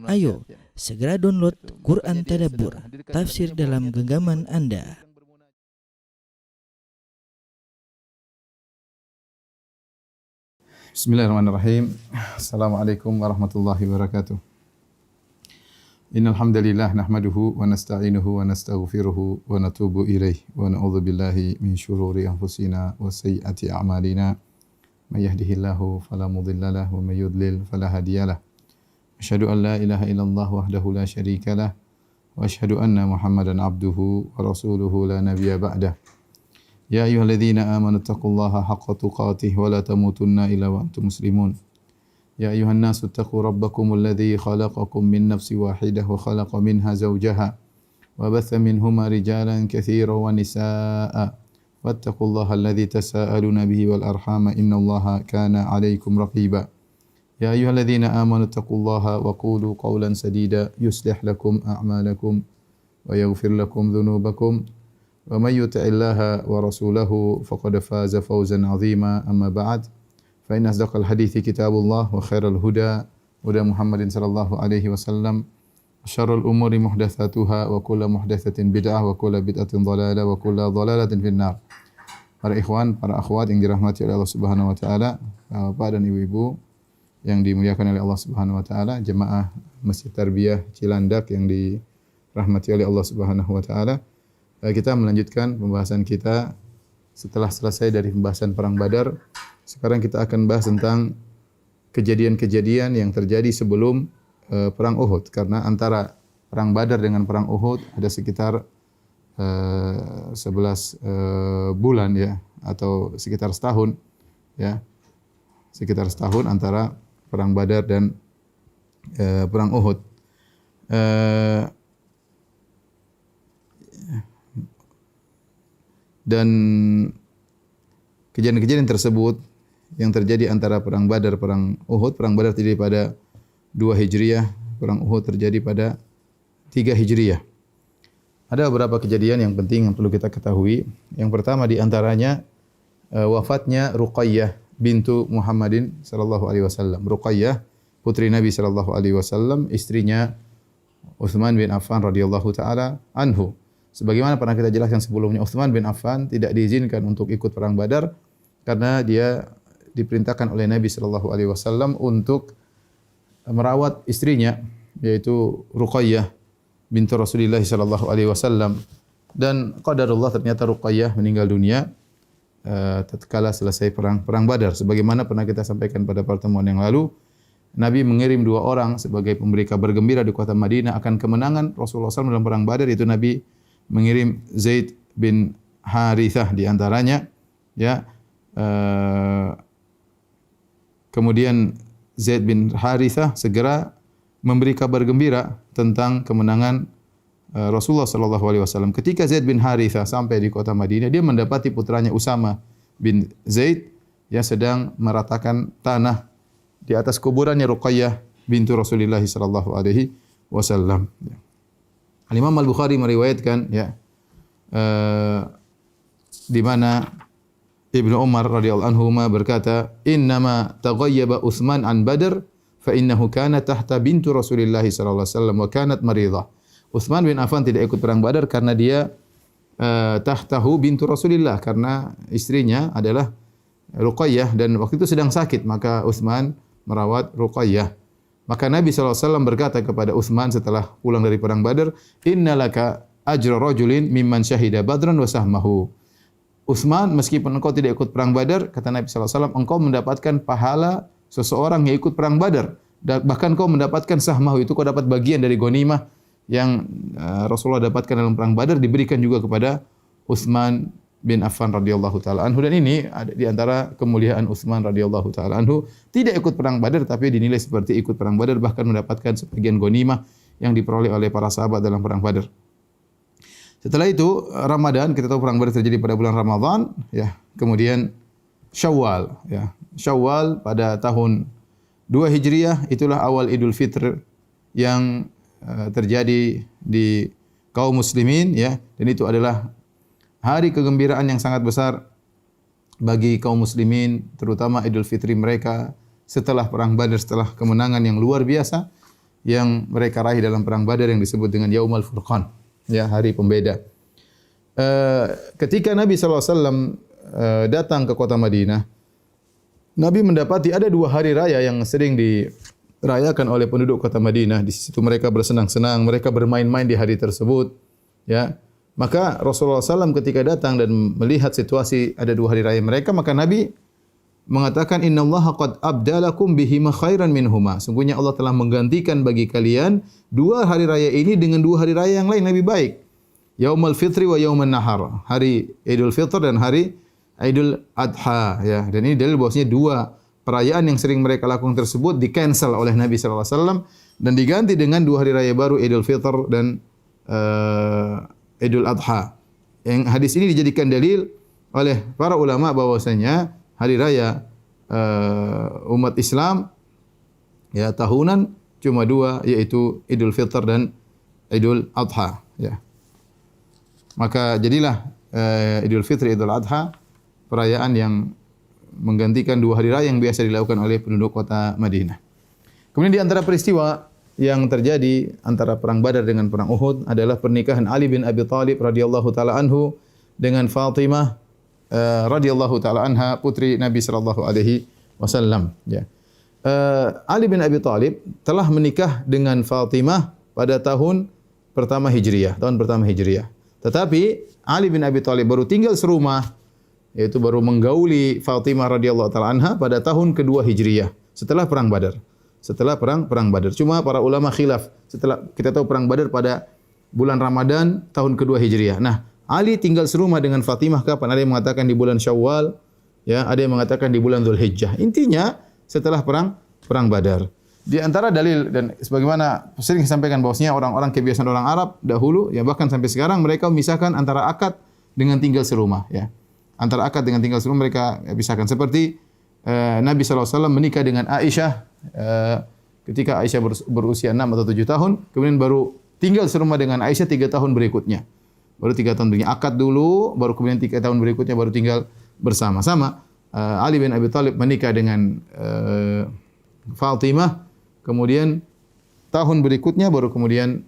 Ayo, segera download Quran Tadabbur, tafsir dalam genggaman Anda. Bismillahirrahmanirrahim. Assalamualaikum warahmatullahi wabarakatuh. Innal hamdalillah nahmaduhu wa nasta'inuhu wa nastaghfiruhu wa natubu ilaih wa na'udzu billahi min syururi anfusina wa sayyiati a'malina. May yahdihillahu fala mudilla lahu wa may yudlil fala hadiyalah. Asyhadu an la ilaha illallah wahdahu la syarikalah wa asyhadu anna Muhammadan abduhu wa rasuluhu la nabiyya ba'dah. Ya ayyuhalladzina amanu taqullaha haqqa tuqatih wa la tamutunna illa wa antum muslimun. Ya ayyuhan nasu taqu rabbakumul ladzi khalaqakum min nafsin wahidah wa khalaqa minha zawjaha wa batha minhuma rijalan katsiran wa nisaa'a wattaqullaha alladzi tasaaluna bihi wal arhama innallaha kana 'alaykum raqiba. Ya ayyuhalladzina amanu taqullaha wa qulu qawlan sadida yuslih lakum a'malakum wa yaghfir lakum dhunubakum wa may yuti'illaha wa rasulahu faqad faza fawzan 'azima amma ba'd fa inna asdaqal hadithi kitabullah wa khairal huda huda Muhammadin sallallahu alaihi wasallam wa syarrul umuri muhdatsatuha wa kullu muhdatsatin bid'ah wa kullu bid'atin dhalalah wa kullu dhalalatin finnar. Para ikhwan, para akhwat yang dirahmati oleh Allah Subhanahu wa taala, Bapak dan Ibu-ibu yang dimuliakan oleh Allah Subhanahu wa taala, jemaah Masjid Tarbiyah Cilandak yang dirahmati oleh Allah Subhanahu wa taala. Kita melanjutkan pembahasan kita setelah selesai dari pembahasan perang Badar. Sekarang kita akan bahas tentang kejadian-kejadian yang terjadi sebelum perang Uhud, karena antara perang Badar dengan perang Uhud ada sekitar 11 bulan ya, atau sekitar setahun ya. Sekitar setahun antara perang Badar dan perang Uhud. Dan kejadian-kejadian tersebut yang terjadi antara perang Badar, perang Uhud. Perang Badar terjadi pada 2 Hijriah, perang Uhud terjadi pada 3 Hijriah. Ada beberapa kejadian yang penting yang perlu kita ketahui. Yang pertama di antaranya wafatnya Ruqayyah bintu Muhammadin sallallahu alaihi wasallam. Ruqayyah putri Nabi sallallahu alaihi wasallam, istrinya Utsman bin Affan radhiyallahu taala anhu. Sebagaimana pernah kita jelaskan sebelumnya, Utsman bin Affan tidak diizinkan untuk ikut perang Badar karena dia diperintahkan oleh Nabi sallallahu alaihi wasallam untuk merawat istrinya, yaitu Ruqayyah bintu Rasulullah sallallahu alaihi wasallam. Dan qadarullah, ternyata Ruqayyah meninggal dunia tatkala selesai perang Badar. Sebagaimana pernah kita sampaikan pada pertemuan yang lalu, Nabi mengirim 2 orang sebagai pemberi kabar gembira di kota Madinah akan kemenangan Rasulullah SAW dalam perang Badar. Itu Nabi mengirim Zaid bin Harithah di antaranya ya. Kemudian Zaid bin Harithah segera memberi kabar gembira tentang kemenangan Rasulullah sallallahu alaihi wasallam. Ketika Zaid bin Harithah sampai di kota Madinah, dia mendapati putranya Usama bin Zaid yang sedang meratakan tanah di atas kuburannya Ruqayyah bintu Rasulullah sallallahu alaihi wasallam. Al-Imam Al-Bukhari meriwayatkan ya, di mana Ibnu Umar radhiyallahu anhuma berkata, "Innama taghayyaba Utsman an Badr fa innahu kana tahta bintu Rasulillah sallallahu alaihi wasallam wa kanat maridah." Utsman bin Affan tidak ikut perang Badar karena dia tahtahu bintu Rasulillah, karena istrinya adalah Ruqayyah dan waktu itu sedang sakit, maka Utsman merawat Ruqayyah. Maka Nabi SAW berkata kepada Utsman setelah pulang dari perang Badar, "Innalaka ajra rajulin mimman syahida Badran wa sahmahu." Utsman, meskipun engkau tidak ikut perang Badar, kata Nabi SAW, engkau mendapatkan pahala seseorang yang ikut perang Badar. Bahkan kau mendapatkan sahmahu, itu kau dapat bagian dari ghanimah yang Rasulullah dapatkan dalam perang Badar, diberikan juga kepada Utsman bin Affan radhiyallahu taala anhu. Dan ini ada di antara kemuliaan Utsman radhiyallahu taala anhu, tidak ikut perang Badar tapi dinilai seperti ikut perang Badar, bahkan mendapatkan sebagian ghanimah yang diperoleh oleh para sahabat dalam perang Badar. Setelah itu Ramadan, kita tahu perang Badar terjadi pada bulan Ramadan ya. Kemudian Syawal ya. Syawal pada tahun 2 Hijriah, itulah awal Idul Fitr yang terjadi di kaum muslimin ya, dan itu adalah hari kegembiraan yang sangat besar bagi kaum muslimin, terutama Idul Fitri mereka setelah perang Badar, setelah kemenangan yang luar biasa. yang mereka raih dalam perang Badar yang disebut dengan Yaumul Furqan, ya, hari pembeda. Ketika Nabi SAW datang ke kota Madinah, Nabi mendapati ada 2 hari raya yang sering dirayakan oleh penduduk kota Madinah. Di situ mereka bersenang-senang, mereka bermain-main di hari tersebut. Ya, maka Rasulullah SAW ketika datang dan melihat situasi ada 2 hari raya mereka, maka Nabi mengatakan, Innallaha qad abdalakum bihima khairan minhuma. Sungguhnya Allah telah menggantikan bagi kalian 2 hari raya ini dengan 2 hari raya yang lain lebih baik. Yaumul Fitri wa Yaumun Nahar. Hari Idul Fitr dan hari Idul Adha, ya. Dan ini dalil bahwasanya 2 perayaan yang sering mereka lakukan tersebut di-cancel oleh Nabi sallallahu alaihi wasallam dan diganti dengan 2 hari raya baru, Idul Fitr dan Idul Adha. Yang hadis ini dijadikan dalil oleh para ulama bahwasanya hari raya umat Islam, ya, tahunan cuma 2, yaitu Idul Fitr dan Idul Adha, ya. Maka jadilah Idul Fitri, Idul Adha perayaan yang menggantikan 2 hari raya yang biasa dilakukan oleh penduduk kota Madinah. Kemudian di antara peristiwa yang terjadi antara perang Badar dengan perang Uhud adalah pernikahan Ali bin Abi Thalib radhiyallahu taala anhu dengan Fatimah radhiyallahu taala anha, putri Nabi sallallahu alaihi wasallam, ya. Ali bin Abi Thalib telah menikah dengan Fatimah pada tahun pertama Hijriah. Tetapi Ali bin Abi Thalib baru tinggal serumah, yaitu baru menggauli Fatimah radhiyallahu taala anha pada tahun kedua Hijriah, setelah perang Badar. Cuma para ulama khilaf. Setelah kita tahu perang Badar pada bulan Ramadan tahun kedua Hijriah. Nah, Ali tinggal serumah dengan Fatimah kapan? Ada yang mengatakan di bulan Syawal, ya, ada yang mengatakan di bulan Dzulhijjah. Intinya setelah perang Badar. Di antara dalil dan sebagaimana sering disampaikan bahwasanya orang-orang kebiasaan orang Arab dahulu, ya, bahkan sampai sekarang mereka memisahkan antara akad dengan tinggal serumah, ya. Antara akad dengan tinggal serumah mereka pisahkan. Seperti Nabi SAW menikah dengan Aisyah ketika Aisyah berusia 6 atau 7 tahun, kemudian baru tinggal serumah dengan Aisyah 3 tahun berikutnya. Baru 3 tahun berikutnya akad dulu, baru kemudian 3 tahun berikutnya baru tinggal bersama-sama. Ali bin Abi Thalib menikah dengan Fatimah, kemudian tahun berikutnya baru kemudian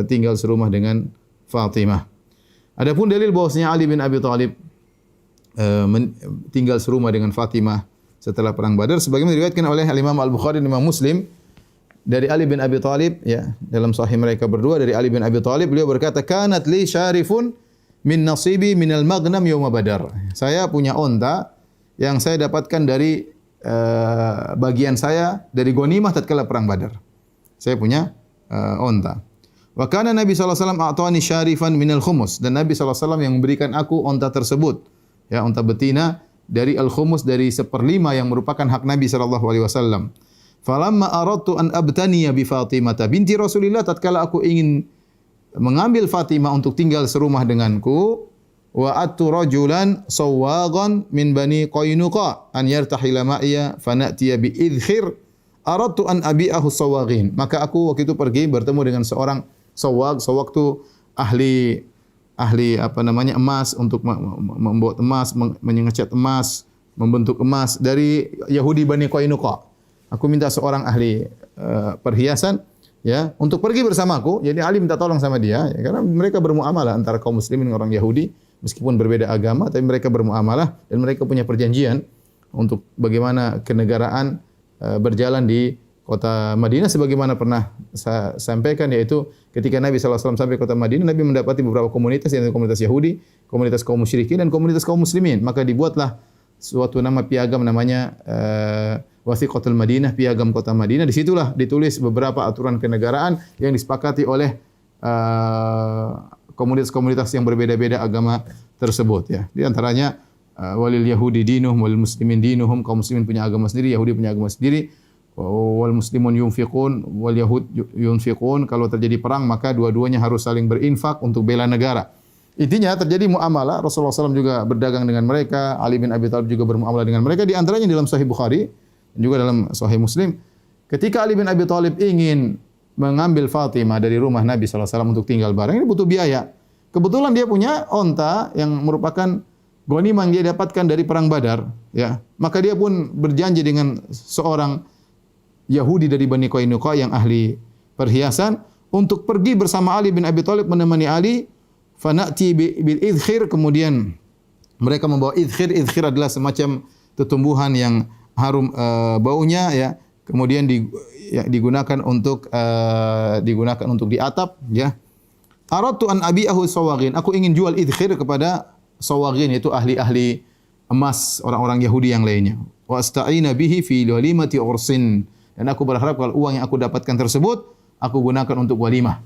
tinggal serumah dengan Fatimah. Adapun dalil bahwasanya Ali bin Abi Thalib tinggal serumah dengan Fatimah setelah perang Badar sebagaimana diriwayatkan oleh Imam Al-Bukhari dan Imam Muslim dari Ali bin Abi Thalib, ya, dalam sahih mereka berdua dari Ali bin Abi Thalib, beliau berkata, "Kanat li syarifun min nasibi minal maghnam yaum Badar." Saya punya onta yang saya dapatkan dari bagian saya dari ghanimah tatkala perang Badar. Saya punya onta. Wa kana Nabi sallallahu alaihi wasallam a'tani syarifan minal khumus, dan Nabi sallallahu alaihi wasallam yang memberikan aku onta tersebut, ya, onta betina dari al-khumus, dari 1/5 yang merupakan hak Nabi sallallahu alaihi wasallam. Falamma aradtu an abtaniya bi Fatimah binti Rasulillah, tatkala aku ingin mengambil Fatimah untuk tinggal serumah denganku, wa attu rajulan sawwagan min bani Qainuqa an yartahila ma'iya fanatiya bi idkhir aradtu an abi'ahu sawaghin. Maka aku waktu itu pergi bertemu dengan seorang sawwag. Sawwag itu ahli emas, untuk membuat emas, mengecat emas, membentuk emas dari Yahudi Bani Qainuqa. Aku minta seorang ahli perhiasan, ya, untuk pergi bersamaku. Jadi Ali minta tolong sama dia, ya, karena mereka bermuamalah antara kaum muslimin dengan orang Yahudi, meskipun berbeda agama, tapi mereka bermuamalah dan mereka punya perjanjian untuk bagaimana kenegaraan berjalan di kota Madinah, sebagaimana pernah saya sampaikan, yaitu ketika Nabi SAW sampai kota Madinah, Nabi mendapati beberapa komunitas, yaitu komunitas Yahudi, komunitas kaum musyrikin, dan komunitas kaum muslimin. Maka dibuatlah suatu nama piagam namanya Wathiqatul Madinah, piagam kota Madinah. Disitulah ditulis beberapa aturan kenegaraan yang disepakati oleh komunitas-komunitas yang berbeda-beda agama tersebut, ya. Di antaranya walil Yahudi dinuhum walil muslimin dinuhum, kaum muslimin punya agama sendiri, Yahudi punya agama sendiri. Wal muslimun yunfiqun wal yahud yunfiqun. Kalau terjadi perang maka dua-duanya harus saling berinfak untuk bela negara. Intinya terjadi muamalah. Rasulullah SAW juga berdagang dengan mereka. Ali bin Abi Thalib juga bermuamalah dengan mereka. Di antaranya dalam Sahih Bukhari dan juga dalam Sahih Muslim, ketika Ali bin Abi Thalib ingin mengambil Fatimah dari rumah Nabi SAW untuk tinggal bareng, ini butuh biaya. Kebetulan dia punya onta yang merupakan ghanimah yang dia dapatkan dari perang Badar, ya. Maka dia pun berjanji dengan seorang Yahudi dari Bani Qainuqa yang ahli perhiasan untuk pergi bersama Ali bin Abi Thalib menemani Ali. Fana'ti bil idkhir, kemudian mereka membawa idkhir. Idkhir adalah semacam tumbuhan yang harum baunya ya. Kemudian digunakan untuk di atap ya. Aradtu an abi'ahu sawaghin. Aku ingin jual idkhir kepada sawaghin, yaitu ahli-ahli emas, orang-orang Yahudi yang lainnya. Wa asta'ina bihi fi walimati ursin. Dan aku berharap kalau uang yang aku dapatkan tersebut aku gunakan untuk walimah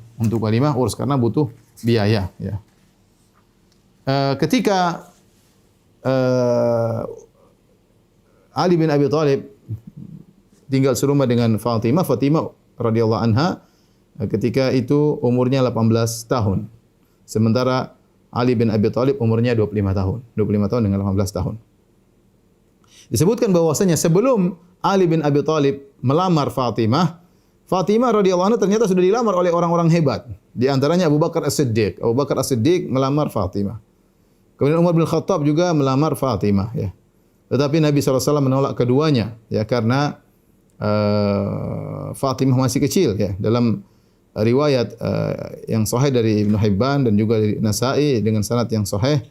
urs, karena butuh biaya ya. Ketika Ali bin Abi Thalib tinggal serumah dengan Fatimah radhiyallahu anha, ketika itu umurnya 18 tahun. Sementara Ali bin Abi Thalib umurnya 25 tahun. 25 tahun dengan 18 tahun. Disebutkan bahwasanya sebelum Ali bin Abi Thalib melamar Fatimah radhiyallahu anha ternyata sudah dilamar oleh orang-orang hebat. Di antaranya Abu Bakar As-Siddiq. Abu Bakar As-Siddiq melamar Fatimah. Kemudian Umar bin Khattab juga melamar Fatimah ya. Tetapi Nabi SAW menolak keduanya ya, karena Fatimah masih kecil ya. Dalam riwayat yang sahih dari Ibnu Hibban dan juga dari Nasa'i dengan sanad yang sahih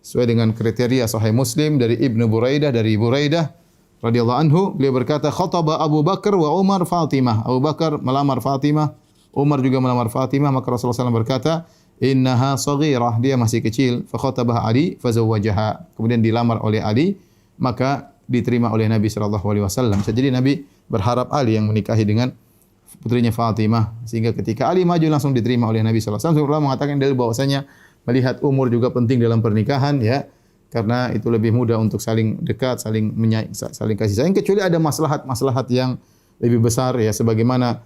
sesuai dengan kriteria sahih Muslim dari Ibnu Buraidah, dari Buraidah radhiyallahu anhu, beliau berkata khataba Abu Bakar wa Umar Fatimah. Abu Bakar melamar Fatimah, Umar juga melamar Fatimah, maka Rasulullah SAW berkata, innaha saghirah, dia masih kecil. Fa khatabah Ali fa zawwajaha. Kemudian dilamar oleh Ali, maka diterima oleh Nabi sallallahu alaihi wasallam. Jadi Nabi berharap Ali yang menikahi dengan putrinya Fatimah, sehingga ketika Ali maju langsung diterima oleh Nabi sallallahu alaihi wasallam. Rasulullah mengatakan dalil bahwasanya melihat umur juga penting dalam pernikahan ya, karena itu lebih mudah untuk saling dekat, saling kasih sayang, kecuali ada maslahat yang lebih besar ya, sebagaimana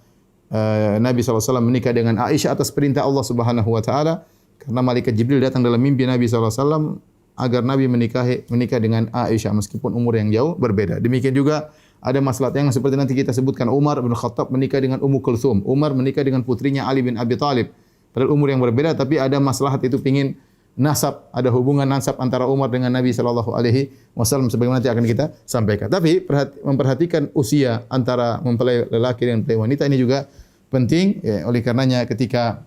Nabi SAW menikah dengan Aisyah atas perintah Allah Subhanahu wa taala, karena malaikat Jibril datang dalam mimpi Nabi SAW agar Nabi menikah dengan Aisyah meskipun umur yang jauh berbeda. Demikian juga ada maslahat yang seperti nanti kita sebutkan, Umar bin Khattab menikah dengan Ummu Kulthum, Umar menikah dengan putrinya Ali bin Abi Thalib. Padahal umur yang berbeda, tapi ada maslahat itu pingin nasab, ada hubungan nasab antara Umar dengan Nabi sallallahu alaihi wasallam sebagaimana nanti akan kita sampaikan. Tapi memperhatikan usia antara mempelai lelaki dan mempelai wanita ini juga penting ya, oleh karenanya ketika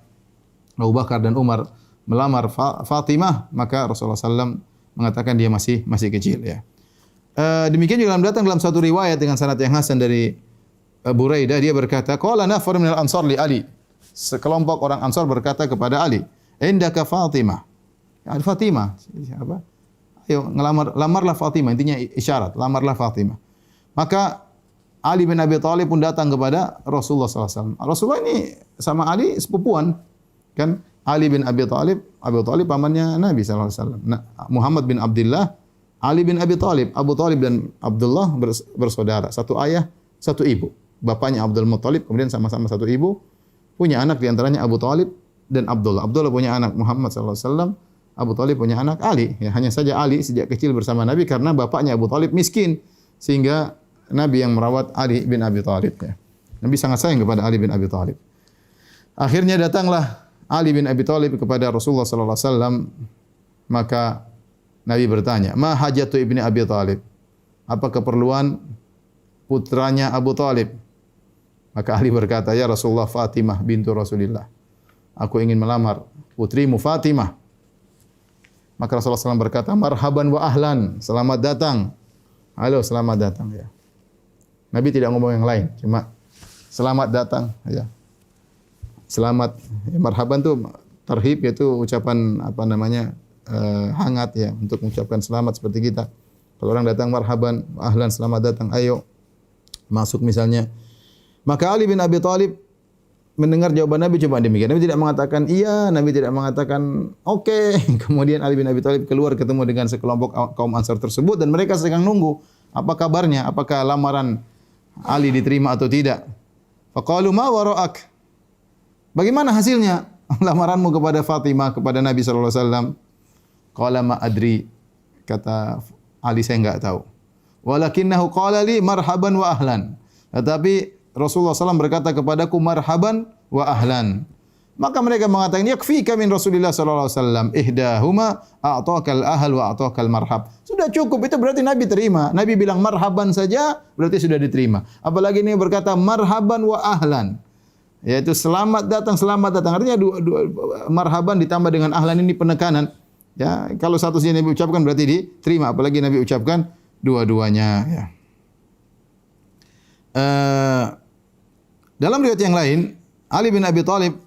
Abu Bakar dan Umar melamar Fatimah, maka Rasulullah SAW mengatakan dia masih kecil ya. Demikian juga datang dalam satu riwayat dengan sanad yang hasan dari Buraidah, dia berkata, qala nafar minal ansar li Ali. Sekelompok orang Ansar berkata kepada Ali, indaka Fatimah. Fatimah apa? Ayo lamarlah Fatimah, intinya isyarat, lamarlah Fatimah. Maka Ali bin Abi Thalib pun datang kepada Rasulullah SAW. Rasulullah ini sama Ali sepupuan, kan? Ali bin Abi Thalib pamannya Nabi SAW. Nah, Muhammad bin Abdullah, Ali bin Abi Thalib, Abu Thalib dan Abdullah bersaudara, satu ayah, satu ibu. Bapaknya Abdul Muttalib, kemudian sama-sama satu ibu, punya anak di antaranya Abu Thalib dan Abdullah. Abdullah punya anak Muhammad SAW, Abu Thalib punya anak Ali. Ya, hanya saja Ali sejak kecil bersama Nabi karena bapaknya Abu Thalib miskin, sehingga Nabi yang merawat Ali bin Abi Thalib. Ya. Nabi sangat sayang kepada Ali bin Abi Thalib. Akhirnya datanglah Ali bin Abi Thalib kepada Rasulullah SAW. Maka Nabi bertanya, ma hajatu ibni Abi Thalib? Apa keperluan putranya Abu Thalib? Maka Ali berkata, ya Rasulullah, Fatimah bintu Rasulillah. Aku ingin melamar putrimu Fatimah. Maka Rasulullah SAW berkata, marhaban wa ahlan, selamat datang. Halo, selamat datang ya. Nabi tidak ngomong yang lain, cuma selamat datang ya. Selamat, ya, marhaban itu tarhib, yaitu ucapan hangat ya, untuk mengucapkan selamat seperti kita. Kalau orang datang marhaban, ahlan, selamat datang, ayo masuk misalnya. Maka Ali bin Abi Thalib mendengar jawaban Nabi cuma demikian. Nabi tidak mengatakan iya, Nabi tidak mengatakan oke. Kemudian Ali bin Abi Thalib keluar ketemu dengan sekelompok kaum Ansar tersebut dan mereka sedang nunggu apa kabarnya, apakah lamaran Ali diterima atau tidak. Faqalu ma wara'ak? Bagaimana hasilnya lamaranmu kepada Fatimah, kepada Nabi sallallahu alaihi wasallam? Qala ma adri. Kata Ali, saya enggak tahu. Walakinnahu qala li marhaban wa ahlan. Tetapi Rasulullah SAW berkata kepadaku marhaban wa ahlan. Maka mereka mengatakan yakfika min Rasulillah sallallahu alaihi wasallam ihdahuma a'taqal ahl wa a'taqal marhab. Sudah cukup, itu berarti Nabi terima. Nabi bilang marhaban saja berarti sudah diterima. Apalagi ini berkata marhaban wa ahlan. yaitu selamat datang, selamat datang. Artinya marhaban ditambah dengan ahlan ini penekanan. Ya, kalau satu saja Nabi ucapkan berarti diterima, apalagi Nabi ucapkan dua-duanya. Ya. Dalam riwayat yang lain, Ali bin Abi Thalib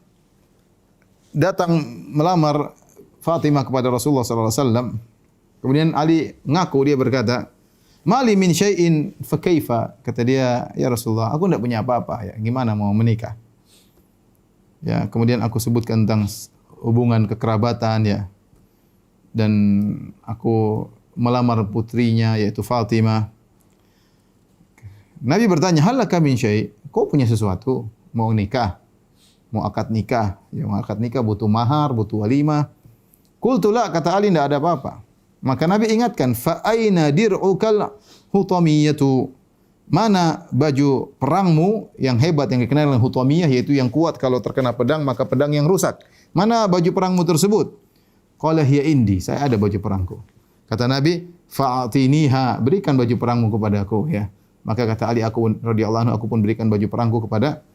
datang melamar Fatimah kepada Rasulullah sallallahu alaihi wasallam. Kemudian Ali ngaku, dia berkata, "Mali min syai'in fa kaifa?" Kata dia, "Ya Rasulullah, aku tidak punya apa-apa ya. Gimana mau menikah?" Ya, kemudian aku sebutkan tentang hubungan kekerabatan ya. Dan aku melamar putrinya yaitu Fatimah. Nabi bertanya, "Hal laka min syai'?" Kau punya sesuatu? Mau nikah? Mau akad nikah? Ya, mau akad nikah butuh mahar, butuh walimah. Qultu la, kata Ali, tidak ada apa-apa. Maka Nabi ingatkan, "Fa aina dir'ukal hutamiyatu?" Mana baju perangmu yang hebat yang dikenal dengan hutamiyah, yaitu yang kuat kalau terkena pedang maka pedang yang rusak. Mana baju perangmu tersebut? Qala hiya indi, saya ada baju perangku. Kata Nabi, "Fa'atiniha, berikan baju perangmu kepadaku ya." Maka kata Ali, aku radhiyallahu anhu, aku pun berikan baju perangku kepada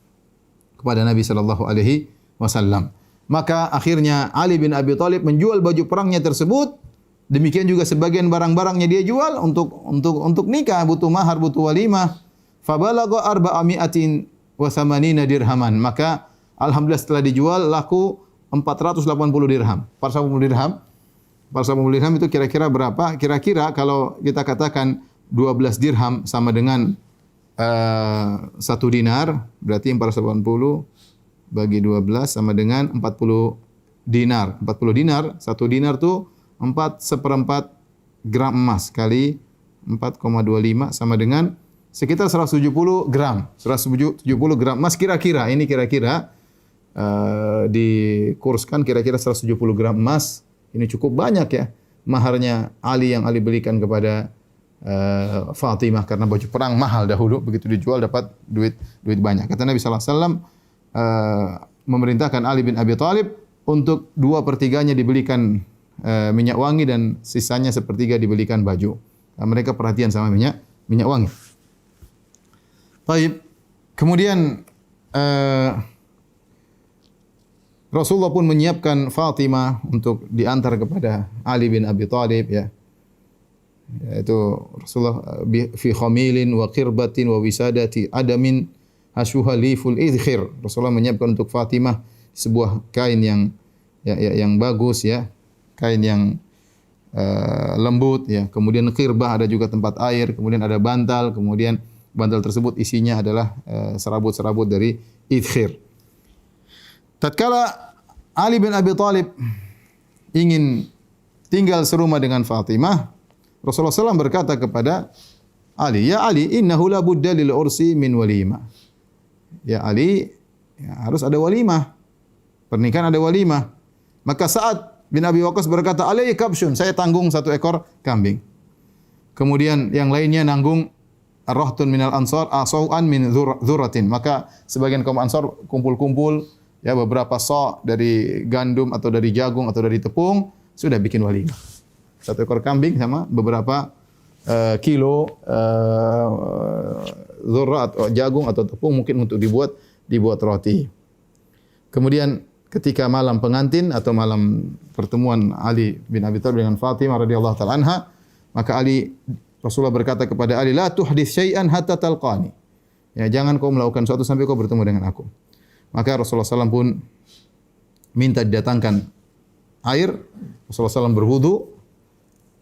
Nabi sallallahu alaihi wasallam. Maka akhirnya Ali bin Abi Thalib menjual baju perangnya tersebut. Demikian juga sebagian barang-barangnya dia jual untuk nikah, butuh mahar, butuh walimah. Fabalagha 480 dirhaman. Maka alhamdulillah setelah dijual laku 480 dirham. 480 dirham itu kira-kira berapa? Kira-kira kalau kita katakan 12 dirham sama dengan 1 dinar, berarti 480 bagi 12 sama dengan 40 dinar. 40 dinar, 1 dinar tuh 4/4 gram emas kali 4,25 sama dengan sekitar 170 gram. 170 gram emas kira-kira. Ini kira-kira dikurskan kira-kira 170 gram emas. Ini cukup banyak ya. Maharnya Ali yang Ali belikan kepada Fatimah karena baju perang mahal dahulu, begitu dijual dapat duit banyak. Kata Nabi sallallahu alaihi wasallam memerintahkan Ali bin Abi Thalib untuk 2/3-nya dibelikan minyak wangi dan sisanya 1/3 dibelikan baju. Nah, mereka perhatian sama minyak wangi. Baik. Kemudian Rasulullah pun menyiapkan Fatimah untuk diantar kepada Ali bin Abi Thalib ya. Yaitu Rasulullah fi khamilin wa qirbatin wa wisadati adamin hashuha liful idkhir. Rasulullah menyiapkan untuk Fatimah sebuah kain yang bagus ya. Kain yang lembut ya. Kemudian qirbah, ada juga tempat air, kemudian ada bantal, kemudian bantal tersebut isinya adalah serabut-serabut dari idkhir. Tatkala Ali bin Abi Thalib ingin tinggal serumah dengan Fatimah, Rasulullah SAW berkata kepada Ali, "Ya Ali, innahu la budda lil ursi min walimah." Ya Ali, ya, harus ada walimah. Pernikahan ada walimah. Maka Sa'ad bin Abi Waqqas berkata, "Alayya kabsyun," saya tanggung 1 ekor kambing. Kemudian yang lainnya nanggung ar-rahtun minal ansar asau'an min dzurratin. Maka sebagian kaum Ansar kumpul-kumpul ya beberapa sa' dari gandum atau dari jagung atau dari tepung, sudah bikin walimah. 1 ekor kambing sama beberapa kilo dzurra atau jagung atau tepung mungkin untuk dibuat roti. Kemudian ketika malam pengantin atau malam pertemuan Ali bin Abi Thalib dengan Fatimah radhiyallahu taala anha, maka Rasulullah berkata kepada Ali, "La tuhdits syai'an hatta talqani." Ya, jangan kau melakukan sesuatu sampai kau bertemu dengan aku. Maka Rasulullah SAW pun minta didatangkan air. Rasulullah SAW berwudu.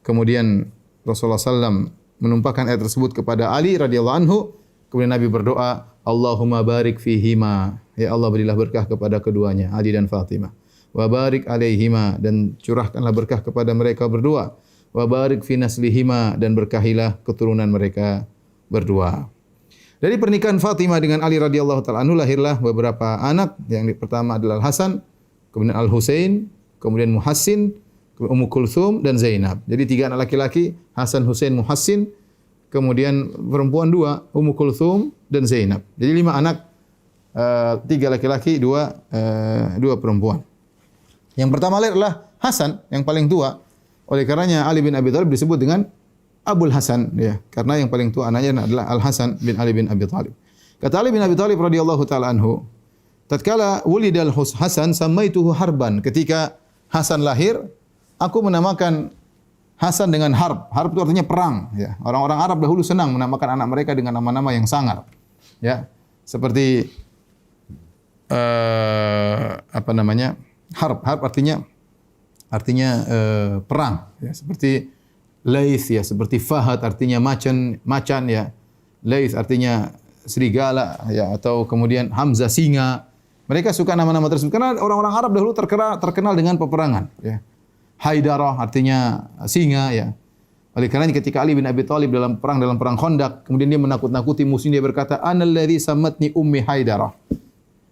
Kemudian Rasulullah SAW menumpahkan air tersebut kepada Ali radhiyallahu anhu. Kemudian Nabi berdoa, "Allahumma barik fihima." Ya Allah, berilah berkah kepada keduanya, Ali dan Fatimah. Wa barik alaihima, dan curahkanlah berkah kepada mereka berdua. Wa barik fi naslihima, dan berkahilah keturunan mereka berdua. Dari pernikahan Fatimah dengan Ali radhiyallahu taala anhu lahirlah beberapa anak. Yang pertama adalah Al-Hasan, kemudian Al-Husain, kemudian Muhassin, Ummu Kulthum dan Zainab. Jadi 3 anak laki-laki, Hasan, Husain, Muhassin. Kemudian perempuan 2, Ummu Kulthum dan Zainab. Jadi 5 anak, 3 laki-laki, 2 perempuan. Yang pertama lahir adalah Hasan, yang paling tua. Oleh karenanya Ali bin Abi Thalib disebut dengan Abul Hasan ya, karena yang paling tua anaknya adalah Al Hasan bin Ali bin Abi Thalib. Kata Ali bin Abi Thalib radhiyallahu taala anhu, tatkala wulidal Hasan samaituhu harban. Ketika Hasan lahir, aku menamakan Hasan dengan harb. Harb itu artinya perang, ya. Orang-orang Arab dahulu senang menamakan anak mereka dengan nama-nama yang sangar. Ya. Seperti apa namanya? Harb. Harb artinya perang, ya. Seperti Laith, ya, seperti Fahad artinya macan ya. Laith artinya serigala, ya, atau kemudian Hamzah singa. Mereka suka nama-nama tersebut karena orang-orang Arab dahulu terkenal dengan peperangan, ya. Haidarah artinya singa, ya. Oleh karena ketika Ali bin Abi Thalib dalam perang Khandaq, kemudian dia menakut-nakuti musuh, dia berkata, "Ana alladhi sammatni ummi Haidarah.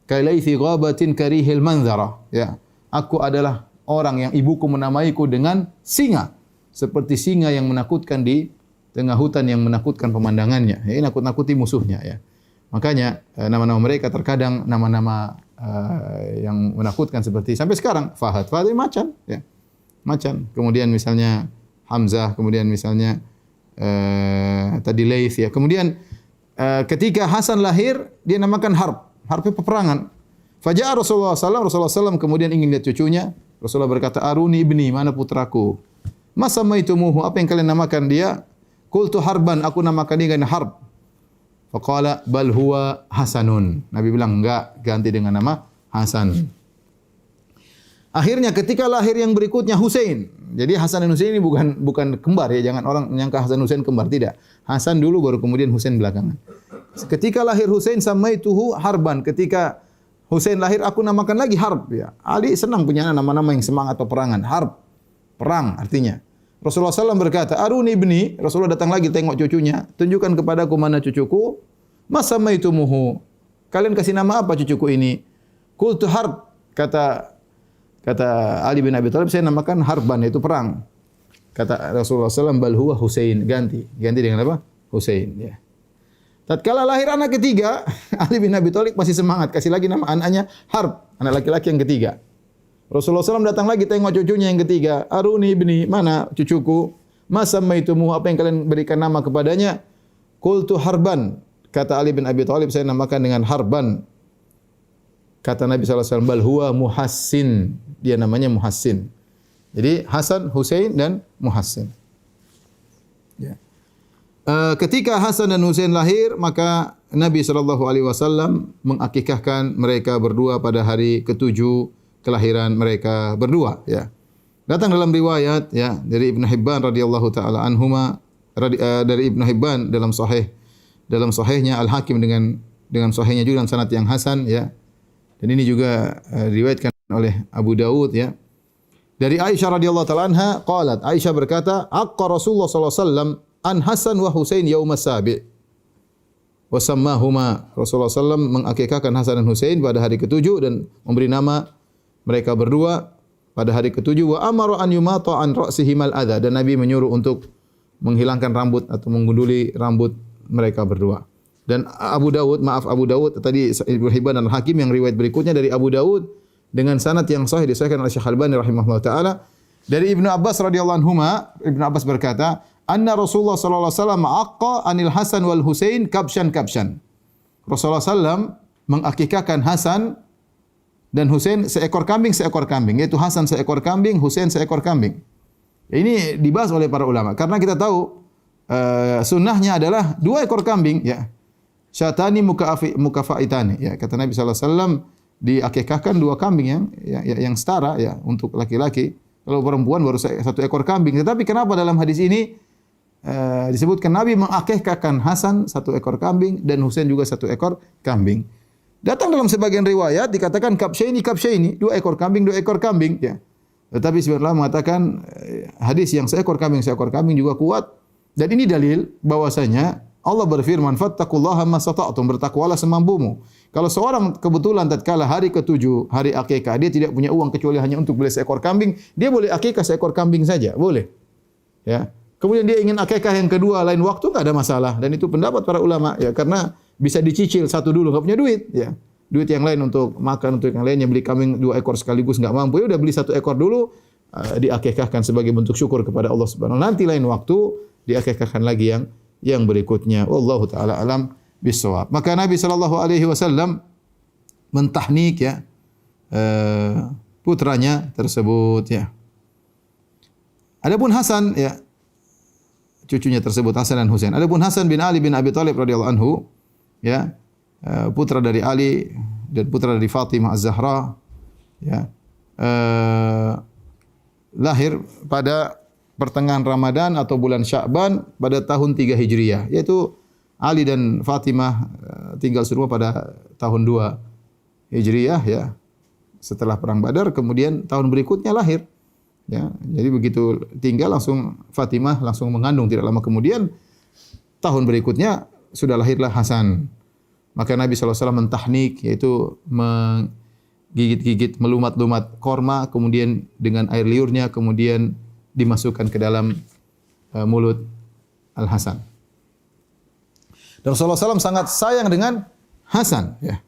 Kalaithi ghabatin karihil manzara." Ya, aku adalah orang yang ibuku menamaiku dengan singa, seperti singa yang menakutkan di tengah hutan yang menakutkan pemandangannya. Ya, nakut-nakuti musuhnya, ya. Makanya nama-nama mereka terkadang nama-nama yang menakutkan seperti sampai sekarang Fahad itu macan, ya. Macan. Kemudian misalnya Hamzah, kemudian misalnya tadi Laith, ya. Kemudian ketika Hasan lahir, dia namakan Harb. Harb itu peperangan. Faja'a Rasulullah SAW kemudian ingin lihat cucunya. Rasulullah berkata, "Aruni ibni, mana putraku?" "Ma samaitumuhu, apa yang kalian namakan dia?" "Qultu harban, aku namakan dia dengan Harb." Faqala bal huwa Hasanun. Nabi bilang, enggak, ganti dengan nama Hasan. Akhirnya ketika lahir yang berikutnya Husain. Jadi Hasan dan Husain ini bukan kembar, ya, jangan orang menyangka Hasan Husain kembar, tidak. Hasan dulu baru kemudian Husain belakangan. Ketika lahir Husain samaituhu harban. Ketika Husain lahir aku namakan lagi Harb, ya. Ali senang punya nama-nama yang semangat peperangan. Harb, perang artinya. Rasulullah SAW berkata, "Aruni ibni." Rasulullah datang lagi tengok cucunya, "Tunjukkan kepadaku mana cucuku." "Ma samaitumuhu." Kalian kasih nama apa cucuku ini? "Qultu Harb." Kata Ali bin Abi Thalib, saya namakan Harban, yaitu perang. Kata Rasulullah SAW, "Bal huwa Husain." Ganti dengan apa? Husain, ya. Tatkala lahir anak ketiga, Ali bin Abi Thalib masih semangat, kasih lagi nama anaknya Harb, anak laki-laki yang ketiga. Rasulullah SAW datang lagi tengok cucunya yang ketiga. "Aruni ibni," mana cucuku? "Ma samaitumu," apa yang kalian berikan nama kepadanya? "Qultu Harban." Kata Ali bin Abi Thalib, saya namakan dengan Harban. Kata Nabi SAW, "Bal huwa Muhassin." Dia namanya Muhassin. Jadi Hasan, Husain dan Muhassin. Ya. Ketika Hasan dan Husain lahir, maka Nabi SAW mengakikahkan mereka berdua pada hari ke-7 kelahiran mereka berdua, ya. Datang dalam riwayat, ya, dari Ibnu Hibban radhiyallahu taala anhuma, dari Ibnu Hibban dalam sahihnya, Al-Hakim dengan sahihnya juga dalam sanad yang hasan, ya. Dan ini juga diriwayatkan oleh Abu Dawud, ya. Dari Aisyah radhiyallahu taala anha qalat, Aisyah berkata, "Aqqa Rasulullah sallallahu alaihi wasallam an Hasan wa Husain yaum as-sabi'." Wa sammahuma. Rasulullah SAW mengakikahkan Hasan dan Husain pada hari ke-7 dan memberi nama mereka berdua pada hari ke-7. Wa amara an yumata an ra'sihimal adha, dan Nabi menyuruh untuk menghilangkan rambut atau menggunduli rambut mereka berdua. Dan Abu Dawud tadi Ibnu Hibban dan Hakim yang riwayat berikutnya dari Abu Dawud dengan sanad yang sahih disahihkan oleh Syekh Al-Albani rahimahullah taala dari Ibnu Abbas radhiyallahu anhuma. Ibnu Abbas berkata, "Anna Rasulullah sallallahu alaihi wasallam aqqa anil Hasan wal Husain kabshan." Rasulullah SAW mengakikahkan Hasan dan Husain seekor kambing, yaitu Hasan seekor kambing, Husain seekor kambing. Ini dibahas oleh para ulama karena kita tahu sunnahnya adalah 2 ekor kambing, ya. Syatani mukafaitani, ya. Kata Nabi sallallahu alaihi wasallam diakikahkan 2 kambing yang setara, ya, untuk laki-laki. Kalau perempuan baru 1 ekor kambing. Tetapi kenapa dalam hadis ini disebutkan Nabi mengakikahkan Hasan 1 ekor kambing dan Husain juga 1 ekor kambing? Datang dalam sebagian riwayat dikatakan kabsyaini, 2 ekor kambing, 2 ekor kambing, ya. Tetapi sebenarnya mengatakan hadis yang seekor kambing juga kuat, dan ini dalil bahwasanya Allah berfirman, "Fattaqullaha masata'tum," bertakwalah semampumu. Kalau seorang kebetulan tatkala hari ke-7, hari akikah, dia tidak punya uang kecuali hanya untuk beli seekor kambing, dia boleh akikah seekor kambing saja, boleh. Ya. Kemudian dia ingin akikah yang kedua lain waktu, enggak ada masalah, dan itu pendapat para ulama, ya, karena bisa dicicil 1 dulu, enggak punya duit, ya. Duit yang lain untuk makan, untuk yang lainnya beli kambing 2 ekor sekaligus enggak mampu, ya udah beli 1 ekor dulu, diakikahkan sebagai bentuk syukur kepada Allah Subhanahu wa taala. Nanti lain waktu diakikahkan lagi yang berikutnya. Wallahu taala alam bisawab. Maka Nabi sallallahu alaihi wasallam mentahnik ya putranya tersebut ya. Adapun Hasan ya cucunya tersebut Hasan dan Husain. Adapun Hasan bin Ali bin Abi Thalib radhiyallahu anhu ya putra dari Ali dan putra dari Fatimah Az-Zahra ya lahir pada pertengahan Ramadan atau bulan Sya'ban pada tahun 3 Hijriah, yaitu Ali dan Fatimah tinggal serumah pada tahun 2 Hijriah ya. Setelah perang Badar, kemudian tahun berikutnya lahir. Ya, jadi begitu tinggal langsung Fatimah langsung mengandung, tidak lama kemudian tahun berikutnya sudah lahirlah Hasan. Maka Nabi SAW mentahnik, yaitu menggigit-gigit, melumat-lumat korma, kemudian dengan air liurnya, kemudian dimasukkan ke dalam mulut Al-Hasan. Dan Rasulullah SAW sangat sayang dengan Hasan. Ya.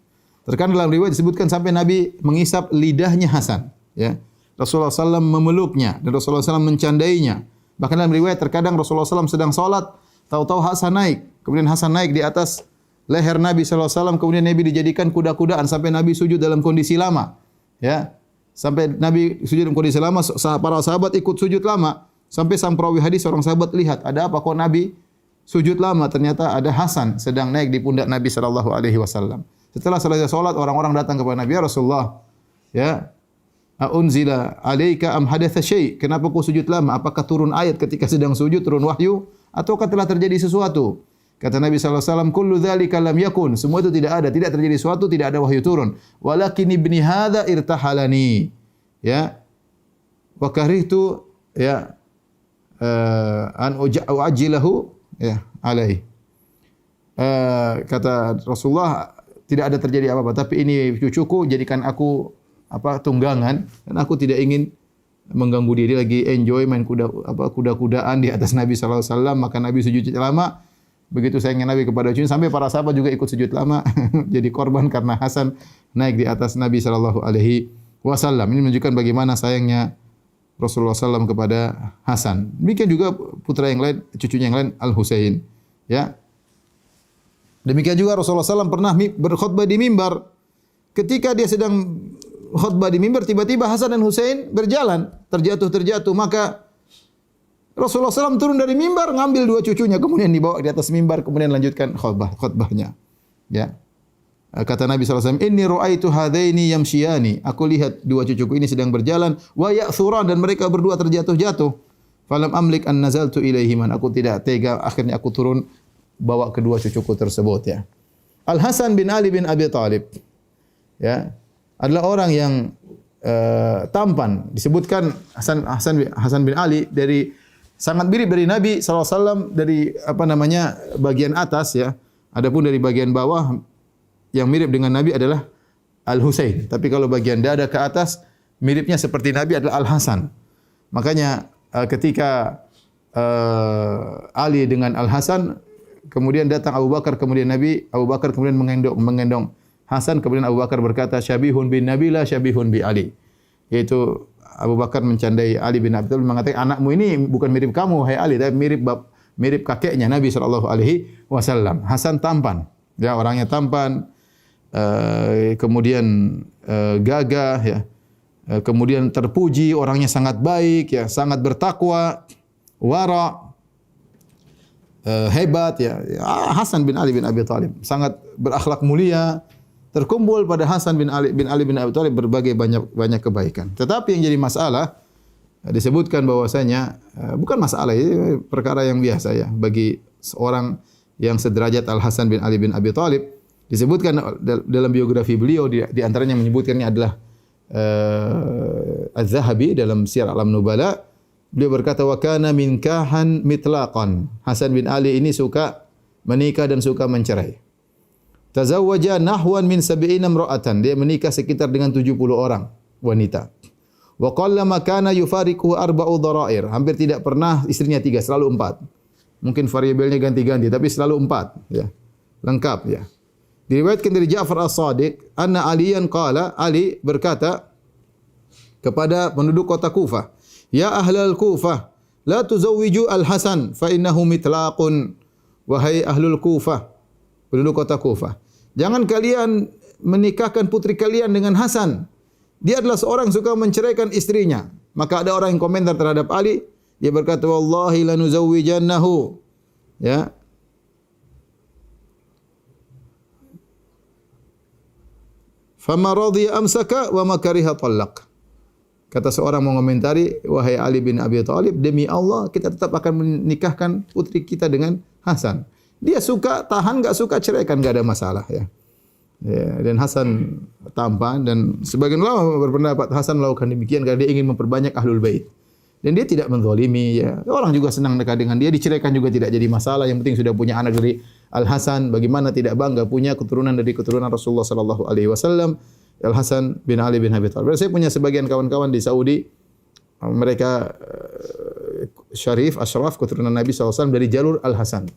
Terkadang dalam riwayat disebutkan sampai Nabi mengisap lidahnya Hasan. Ya. Rasulullah SAW memeluknya dan Rasulullah SAW mencandainya. Bahkan dalam riwayat terkadang Rasulullah SAW sedang sholat, tahu-tahu Hasan naik. Kemudian Hasan naik di atas leher Nabi SAW. Kemudian Nabi dijadikan kuda-kudaan sampai Nabi sujud dalam kondisi lama. Ya. Sampai Nabi sujud dalam kondisi lama, para sahabat ikut sujud lama. Sampai sang perawi hadis seorang sahabat lihat, ada apa kok Nabi sujud lama? Ternyata ada Hasan sedang naik di pundak Nabi SAW. Setelah selesai salat, orang-orang datang kepada Nabi, ya Rasulullah, ya, unzila alaika am hadatsa syai'? Kenapa kau sujud lama? Apakah turun ayat ketika sedang sujud, turun wahyu, ataukah telah terjadi sesuatu? Kata Nabi SAW, kullu dzalika lam yakun. Semua itu tidak ada, tidak terjadi sesuatu, tidak ada wahyu turun. Walakin ibni hadza irtahalani. Ya. Wa karihtu ya an u'ajjilahu ya alaihi. Kata Rasulullah, tidak ada terjadi apa-apa, tapi ini cucuku, jadikan aku tunggangan, dan aku tidak ingin mengganggu dia lagi enjoy main kuda-kudaan di atas Nabi sallallahu alaihi wasallam. Maka Nabi sujud lama. Begitu sayangnya Nabi kepada cucunya, sampai para sahabat juga ikut sujud lama jadi korban karena Hasan naik di atas Nabi sallallahu alaihi wasallam. Ini menunjukkan bagaimana sayangnya Rasulullah SAW kepada Hasan. Demikian juga putra yang lain, cucunya yang lain Al-Husain. Ya. Demikian juga Rasulullah SAW pernah berkhutbah di mimbar. Ketika dia sedang khutbah di mimbar, tiba-tiba Hasan dan Husain berjalan, terjatuh. Maka Rasulullah SAW turun dari mimbar, ngambil dua cucunya, kemudian dibawa di atas mimbar, kemudian lanjutkan khutbahnya. Ya. Kata Nabi SAW, inni ru'aitu hadaini yamshiyani. Aku lihat dua cucuku ini sedang berjalan, wa ya'thuran, dan mereka berdua terjatuh. Falam amlik an nazaltu ilaihiman. Aku tidak tega, akhirnya aku turun bawa kedua cucuku tersebut ya. Al-Hasan bin Ali bin Abi Thalib ya adalah orang yang tampan. Disebutkan Hasan bin Ali dari sangat mirip dari Nabi SAW dari bagian atas ya. Adapun dari bagian bawah yang mirip dengan Nabi adalah Al-Husain. Tapi kalau bagian dada ke atas miripnya seperti Nabi adalah Al-Hasan. Makanya ketika Ali dengan Al-Hasan, kemudian datang Abu Bakar, kemudian Abu Bakar kemudian mengendong Hasan, kemudian Abu Bakar berkata, syabihun bin Nabila, syabihun bi Ali. Yaitu Abu Bakar mencandai Ali bin Abi Thalib, mengatakan anakmu ini bukan mirip kamu, hai Ali, tapi mirip kakeknya Nabi SAW. Hasan tampan, ya orangnya tampan, kemudian gagah, ya, kemudian terpuji, orangnya sangat baik, ya, sangat bertakwa, wara, hebat, ya. Hasan bin Ali bin Abi Thalib sangat berakhlak mulia. Terkumpul pada Hasan bin Ali bin Abi Thalib berbagai banyak kebaikan. Tetapi yang jadi masalah disebutkan bahwasanya bukan masalah, ini perkara yang biasa ya bagi seorang yang sederajat Al Hasan bin Ali bin Abi Thalib. Disebutkan dalam biografi beliau di antaranya menyebutkannya adalah Az-Zahabi dalam Syiar A'lam Nubala. Beliau berkata, wa kana min kahan mitlaqan. Hasan bin Ali ini suka menikah dan suka mencerai. Tazawwaja nahwan min 70 imra'atan. Dia menikah sekitar dengan 70 orang wanita. Wa qallama kana yufariquhu arba'u dharair. Hampir tidak pernah istrinya 3, selalu 4. Mungkin variabelnya ganti-ganti tapi selalu 4, ya. Lengkap, ya. Diriwayatkan dari Ja'far As-Shadiq, anna Aliyan qala, Ali berkata kepada penduduk kota Kufah, ya ahlal Kufah, la tuzawwiju Al-Hasan fa innahu mitlaqun. Wahai ahlul Kufah, penduduk kota Kufah, jangan kalian menikahkan putri kalian dengan Hasan. Dia adalah seorang yang suka menceraikan istrinya. Maka ada orang yang komentar terhadap Ali, dia berkata, wallahi lanuzawwijannahu. Ya. Fama radhiya amsaka wa ma kariha talaq. Kata seorang mengomentari, wahai Ali bin Abi Thalib, demi Allah kita tetap akan menikahkan putri kita dengan Hasan. Dia suka tahan, enggak suka ceraikan, enggak ada masalah ya. Ya, dan Hasan tampan, dan sebagian ulama berpendapat Hasan melakukan demikian karena dia ingin memperbanyak ahlul bait. Dan dia tidak menzalimi ya. Orang juga senang dekat dengan dia, diceraikan juga tidak jadi masalah. Yang penting sudah punya anak dari Al Hasan, bagaimana tidak bangga punya keturunan dari keturunan Rasulullah sallallahu alaihi wasallam, Al Hasan bin Ali bin Abi Thalib. Saya punya sebagian kawan-kawan di Saudi, mereka syarif, asyraf, keturunan Nabi SAW dari jalur Al Hasan.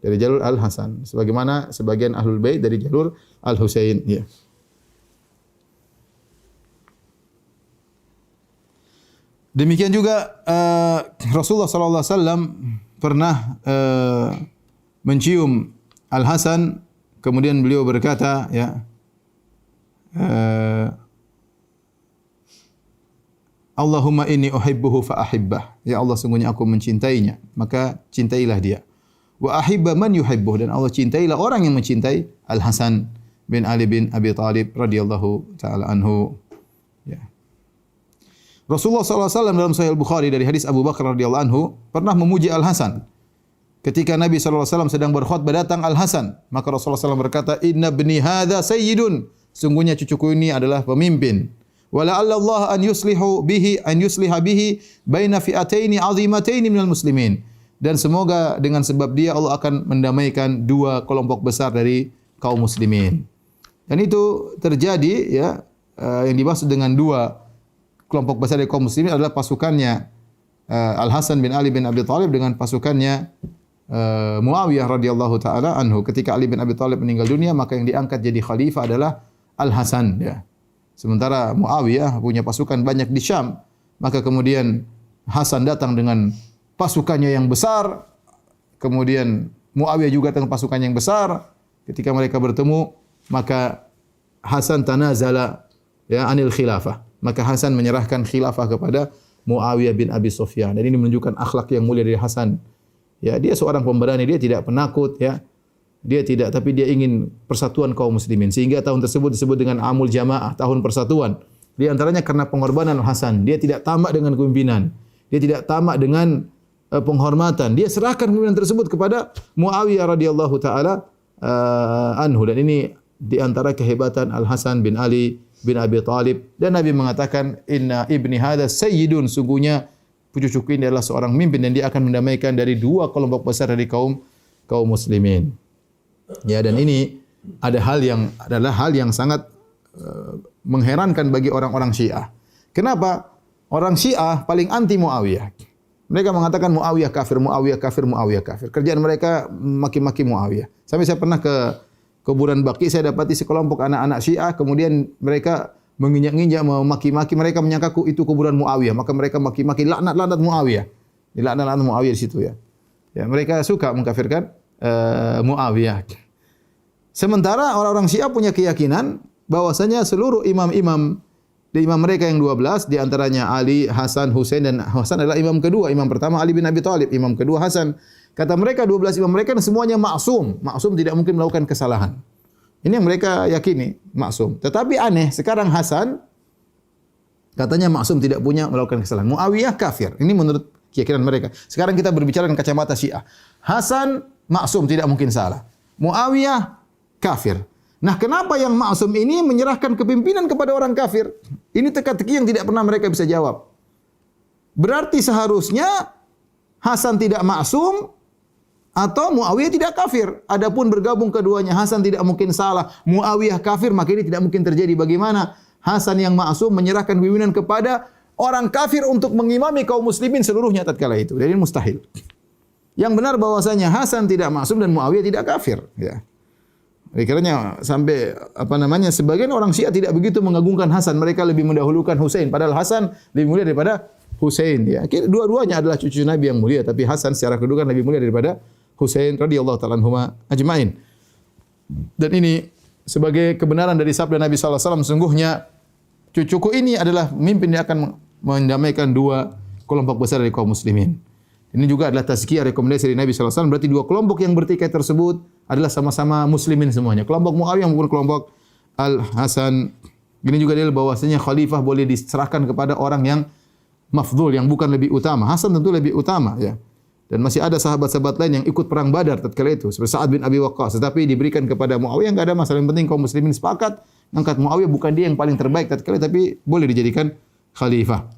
Dari jalur Al Hasan. Sebagaimana sebagian ahlul bait dari jalur Al Husain. Ya. Demikian juga Rasulullah SAW pernah mencium Al Hasan, kemudian beliau berkata, ya, Allahumma inni uhibbuhu fa ahibbah. Ya Allah, sungguhnya aku mencintainya, maka cintailah dia. Wa ahibba man yuhibbuh, dan Allah cintailah orang yang mencintai Al Hasan bin Ali bin Abi Thalib radhiyallahu taala anhu. Ya. Rasulullah SAW dalam Sahih Al-Bukhari dari hadis Abu Bakar radhiyallahu anhu pernah memuji Al Hasan. Ketika Nabi SAW sedang berkhutbah, datang Al Hasan, maka Rasulullah SAW berkata, Inna bni hadza sayyidun. Sungguhnya cucuku ini adalah pemimpin. Wala'alla Allah an yusliha bihi baina fi'ataini 'azimataini minal muslimin. Dan semoga dengan sebab dia Allah akan mendamaikan dua kelompok besar dari kaum muslimin. Dan itu terjadi ya, yang dimaksud dengan dua kelompok besar dari kaum muslimin adalah pasukannya Al Hasan bin Ali bin Abi Thalib dengan pasukannya Muawiyah radhiyallahu taala anhu. Ketika Ali bin Abi Thalib meninggal dunia, maka yang diangkat jadi khalifah adalah Al Hasan ya. Sementara Muawiyah punya pasukan banyak di Syam, maka kemudian Hasan datang dengan pasukannya yang besar, kemudian Muawiyah juga dengan pasukannya yang besar. Ketika mereka bertemu, maka Hasan tanazala ya anil khilafah. Maka Hasan menyerahkan khilafah kepada Muawiyah bin Abi Sufyan. Dan ini menunjukkan akhlak yang mulia dari Hasan. Ya, dia seorang pemberani, dia tidak penakut ya. Dia tidak, tapi dia ingin persatuan kaum muslimin. Sehingga tahun tersebut disebut dengan Amul Jamaah, tahun persatuan. Di antaranya karena pengorbanan Hasan. Dia tidak tamak dengan kepimpinan. Dia tidak tamak dengan penghormatan. Dia serahkan kepimpinan tersebut kepada Muawiyah radhiyallahu taala anhu. Dan ini di antara kehebatan Al Hasan bin Ali bin Abi Thalib. Dan Nabi mengatakan, Inna ibni hadza sayyidun. Sungguhnya cucuku ini adalah seorang pemimpin dan dia akan mendamaikan dari dua kelompok besar dari kaum muslimin. Ya, dan ini adalah hal yang sangat mengherankan bagi orang-orang Syiah. Kenapa? Orang Syiah paling anti Muawiyah. Mereka mengatakan Muawiyah kafir, Muawiyah kafir, Muawiyah kafir. Kerjaan mereka maki-maki Muawiyah. Sampai saya pernah ke kuburan Baqi, saya dapati sekelompok anak-anak Syiah, kemudian mereka menginjak-injak, memaki-maki, mereka menyangka itu kuburan Muawiyah, maka mereka maki-maki, laknat Muawiyah. Dilaknat Muawiyah di situ ya. Ya, mereka suka mengkafirkan Muawiyah. Sementara orang-orang Syiah punya keyakinan bahwasanya seluruh imam-imam mereka yang 12, di antaranya Ali, Hasan, Husain, dan Hasan adalah imam kedua. Imam pertama Ali bin Abi Thalib, imam kedua Hasan. Kata mereka 12 imam mereka semuanya maksum. Maksum tidak mungkin melakukan kesalahan. Ini yang mereka yakini, maksum. Tetapi aneh, sekarang Hasan katanya maksum, tidak punya melakukan kesalahan. Muawiyah kafir. Ini menurut keyakinan mereka. Sekarang kita berbicara dengan kacamata Syiah. Hasan maksum, tidak mungkin salah. Muawiyah kafir. Nah, kenapa yang maksum ini menyerahkan kepimpinan kepada orang kafir? Ini teka-teki yang tidak pernah mereka bisa jawab. Berarti seharusnya Hasan tidak maksum atau Muawiyah tidak kafir. Adapun bergabung keduanya, Hasan tidak mungkin salah, Muawiyah kafir, maka ini tidak mungkin terjadi. Bagaimana Hasan yang maksum menyerahkan pimpinan kepada orang kafir untuk mengimami kaum muslimin seluruhnya tatkala itu? Dan ini mustahil. Yang benar bahwasanya Hasan tidak maksum dan Muawiyah tidak kafir, ya. Akhirnya sampai sebagian orang Syiah tidak begitu mengagungkan Hasan, mereka lebih mendahulukan Husain, padahal Hasan lebih mulia daripada Husain ya. Dua-duanya adalah cucu Nabi yang mulia, tapi Hasan secara kedudukan lebih mulia daripada Husain radhiyallahu ta'ala anhuma ajmain. Dan ini sebagai kebenaran dari sabda Nabi sallallahu alaihi wasallam, sungguhnya cucuku ini adalah pemimpin yang akan mendamaikan dua kelompok besar dari kaum muslimin. Ini juga adalah tazkiyah, rekomendasi dari Nabi sallallahu alaihi wasallam. Berarti dua kelompok yang bertikai tersebut adalah sama-sama muslimin semuanya. Kelompok Muawiyah maupun kelompok Al-Hasan. Ini juga dalil bahwasanya khalifah boleh diserahkan kepada orang yang mafdhul, yang bukan lebih utama. Hasan tentu lebih utama, ya. Dan masih ada sahabat-sahabat lain yang ikut perang Badar tatkala itu, seperti Sa'ad bin Abi Waqqas, tetapi diberikan kepada Muawiyah. Enggak ada masalah, yang penting kaum muslimin sepakat angkat Muawiyah, bukan dia yang paling terbaik tatkala, tapi boleh dijadikan khalifah.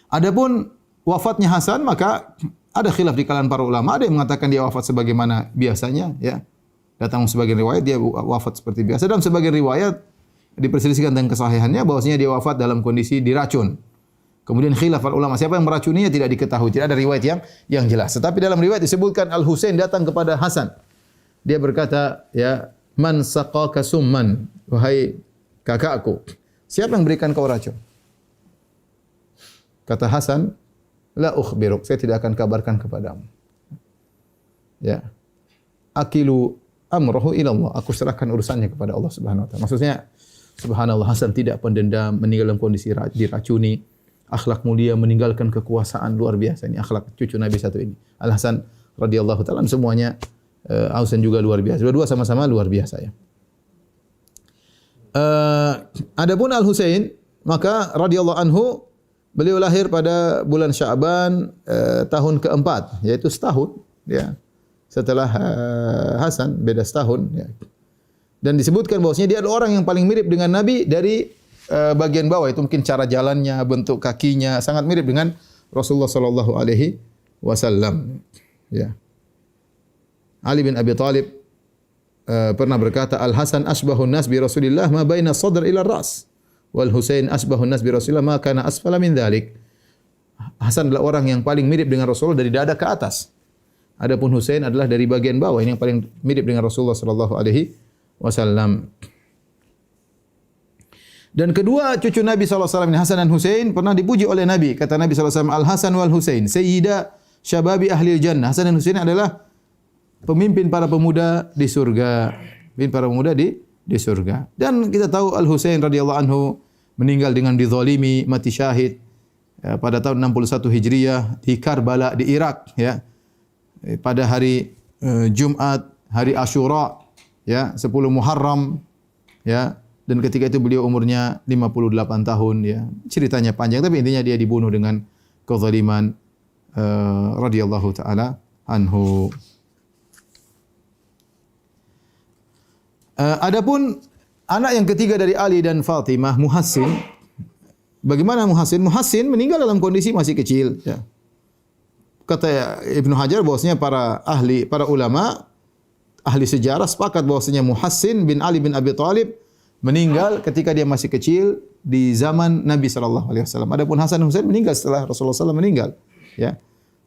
Adapun wafatnya Hasan, maka ada khilaf di kalangan para ulama. Ada yang mengatakan dia wafat sebagaimana biasanya, ya. Datang sebagian riwayat dia wafat seperti biasa, dan sebagian riwayat diperselisihkan tentang kesahihannya bahwasanya dia wafat dalam kondisi diracun. Kemudian khilaf para ulama siapa yang meracuninya tidak diketahui, tidak ada riwayat yang jelas. Tetapi dalam riwayat disebutkan Al-Husain datang kepada Hasan. Dia berkata, ya, man saqaka summan, wahai kakakku, siapa yang berikan kau racun? Kata Hasan, la ukhbiruk, saya tidak akan kabarkan kepadamu. Ya. Akilu amrahu ila Allah, aku serahkan urusannya kepada Allah Subhanahu wa taala. Maksudnya, subhanallah, Hasan tidak pendendam, meninggal dalam kondisi diracuni. Akhlak mulia, meninggalkan kekuasaan, luar biasa. Ini akhlak cucu Nabi satu ini. Al-Hasan radhiyallahu taala, semuanya Hasan juga luar biasa. Dua-dua sama-sama luar biasa, ya. Adapun Al-Husain, maka radhiyallahu anhu, beliau lahir pada bulan Sya'ban tahun keempat, yaitu setahun, ya. Setelah Hasan, beda setahun, ya. Dan disebutkan bahwasanya dia adalah orang yang paling mirip dengan Nabi dari bagian bawah, itu mungkin cara jalannya, bentuk kakinya sangat mirip dengan Rasulullah sallallahu alaihi wasallam, ya. Ali bin Abi Thalib pernah berkata, Al-Hasan asbahun nas bi Rasulillah ma baina sadr ila ras, wal Husain asbahun nas bi Rasulillah ma kana asfala min dzalik. Hasan adalah orang yang paling mirip dengan Rasulullah dari dada ke atas. Adapun Husain adalah dari bagian bawah, ini yang paling mirip dengan Rasulullah sallallahu alaihi wasallam. Dan kedua cucu Nabi SAW, Hasan dan Husain, pernah dipuji oleh Nabi. Kata Nabi SAW, Al-Hasan wal Husain, Sayyida Syababi Ahli Jannah. Hasan dan Husain adalah pemimpin para pemuda di surga. Pemimpin para pemuda di surga. Dan kita tahu Al-Husain radhiyallahu anhu meninggal dengan dizalimi, mati syahid pada tahun 61 Hijriah di Karbala di Irak, ya. Pada hari Jumat, hari Asyura, ya, 10 Muharram, ya. Dan ketika itu beliau umurnya 58 tahun, ya. Ceritanya panjang, tapi intinya dia dibunuh dengan kezaliman radhiyallahu taala anhu. Adapun anak yang ketiga dari Ali dan Fatimah, Muhassin. Bagaimana Muhassin? Muhassin meninggal dalam kondisi masih kecil, ya. Kata Ibnu Hajar bahwasanya para ulama ahli sejarah sepakat bahwasanya Muhassin bin Ali bin Abi Thalib meninggal ketika dia masih kecil di zaman Nabi sallallahu alaihi wasallam. Adapun Hasan dan Husain meninggal setelah Rasulullah SAW meninggal, ya.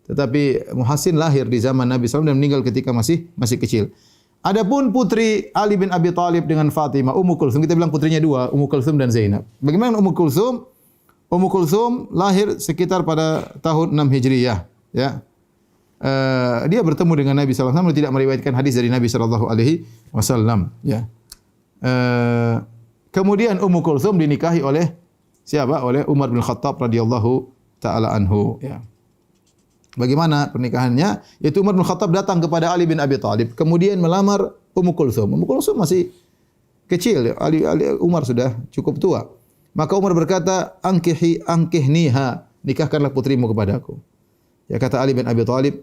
Tetapi Muhassin lahir di zaman Nabi SAW dan meninggal ketika masih kecil. Adapun putri Ali bin Abi Thalib dengan Fatimah, Ummu Kulsum, kita bilang putrinya dua, Ummu Kulsum dan Zainab. Bagaimana Ummu Kulsum? Ummu Kulsum lahir sekitar pada tahun 6 Hijriyah, ya. Dia bertemu dengan Nabi sallallahu alaihi wasallam, tidak meriwayatkan hadis dari Nabi sallallahu alaihi wasallam, ya. Kemudian Ummu Kulsum dinikahi oleh siapa? Oleh Umar bin Khattab radhiyallahu taala anhu, ya. Bagaimana pernikahannya? Yaitu Umar bin Khattab datang kepada Ali bin Abi Thalib, kemudian melamar Ummu Kulsum. Ummu Kulsum masih kecil, Umar sudah cukup tua. Maka Umar berkata, ankihniha, nikahkanlah putrimu kepadaku. Ya, kata Ali bin Abi Thalib,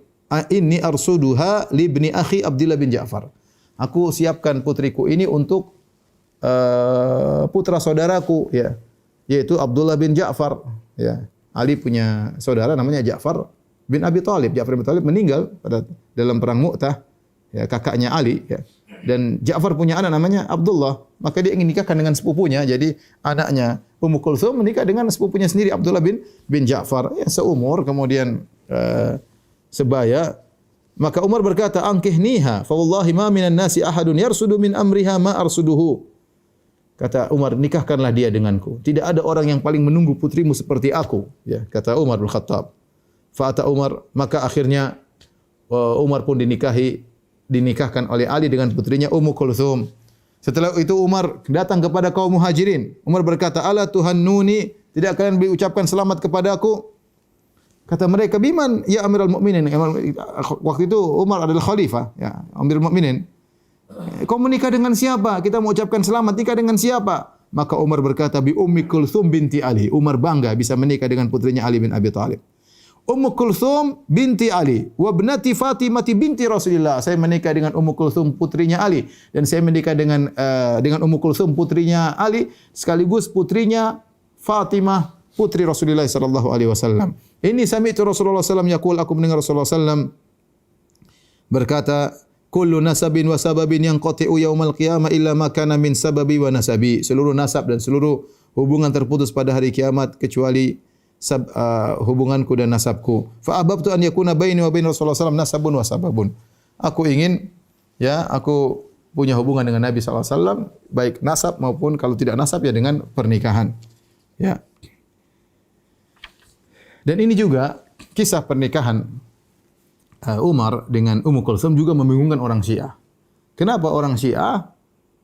inni arsuduha li ibni akhi Abdullah bin Ja'far. Aku siapkan putriku ini untuk putra saudaraku, ya, yaitu Abdullah bin Ja'far, ya. Ali punya saudara namanya Ja'far bin Abi Thalib. Ja'far bin Abi Thalib meninggal dalam perang Mu'tah, ya, kakaknya Ali, ya. Dan Ja'far punya anak namanya Abdullah, maka dia ingin nikahkan dengan sepupunya. Jadi anaknya Ummu Kulsum menikah dengan sepupunya sendiri Abdullah bin Ja'far, ya, seumur, kemudian sebaya. Maka Umar berkata, ankihniha, fa wallahi ma minan nasi ahadun yarsudu min amriha ma arsuduhu. Kata Umar, nikahkanlah dia denganku. Tidak ada orang yang paling menunggu putrimu seperti aku, ya, kata Umar bin Khattab. Fa'ata Umar, maka akhirnya Umar pun dinikahkan oleh Ali dengan putrinya Ummu Kulsum. Setelah itu Umar datang kepada kaum Muhajirin. Umar berkata, "Ala tuhannuni, tidak kalian ucapkan selamat kepadaku?" Kata mereka, "Biman ya Amirul Mukminin?" Waktu itu Umar adalah khalifah, ya, Amirul Mukminin. "Kau menikah dengan siapa? Kita mau ucapkan selamat, nikah dengan siapa?" Maka Umar berkata, "Bi Ummi Kulthum binti Ali." Umar bangga bisa menikah dengan putrinya Ali bin Abi Thalib. Ummu Kulthum binti Ali wa ibnati Fatimah binti Rasulillah. Saya menikah dengan Ummu Kulthum putrinya Ali dan saya menikah dengan Ummu Kulthum putrinya Ali sekaligus putrinya Fatimah putri Rasulullah sallallahu alaihi wasallam. Ini sami'tu Rasulullah sallallahu yaqul, aku mendengar Rasulullah sallallahu berkata, "Kullu nasabin wa sababin yanqati'u yaumal qiyamah illa ma kana min sababi wa nasabi." Seluruh nasab dan seluruh hubungan terputus pada hari kiamat kecuali hubunganku dan nasabku. Fa ahbabtu an yakuna baini wa bain Rasulullah sallallahu nasabun wa sababun. Aku ingin, ya, aku punya hubungan dengan Nabi sallallahu alaihi wasallam, baik nasab maupun kalau tidak nasab ya dengan pernikahan. Ya. Dan ini juga kisah pernikahan Umar dengan Ummu Kulthum juga membingungkan orang Syiah. Kenapa orang Syiah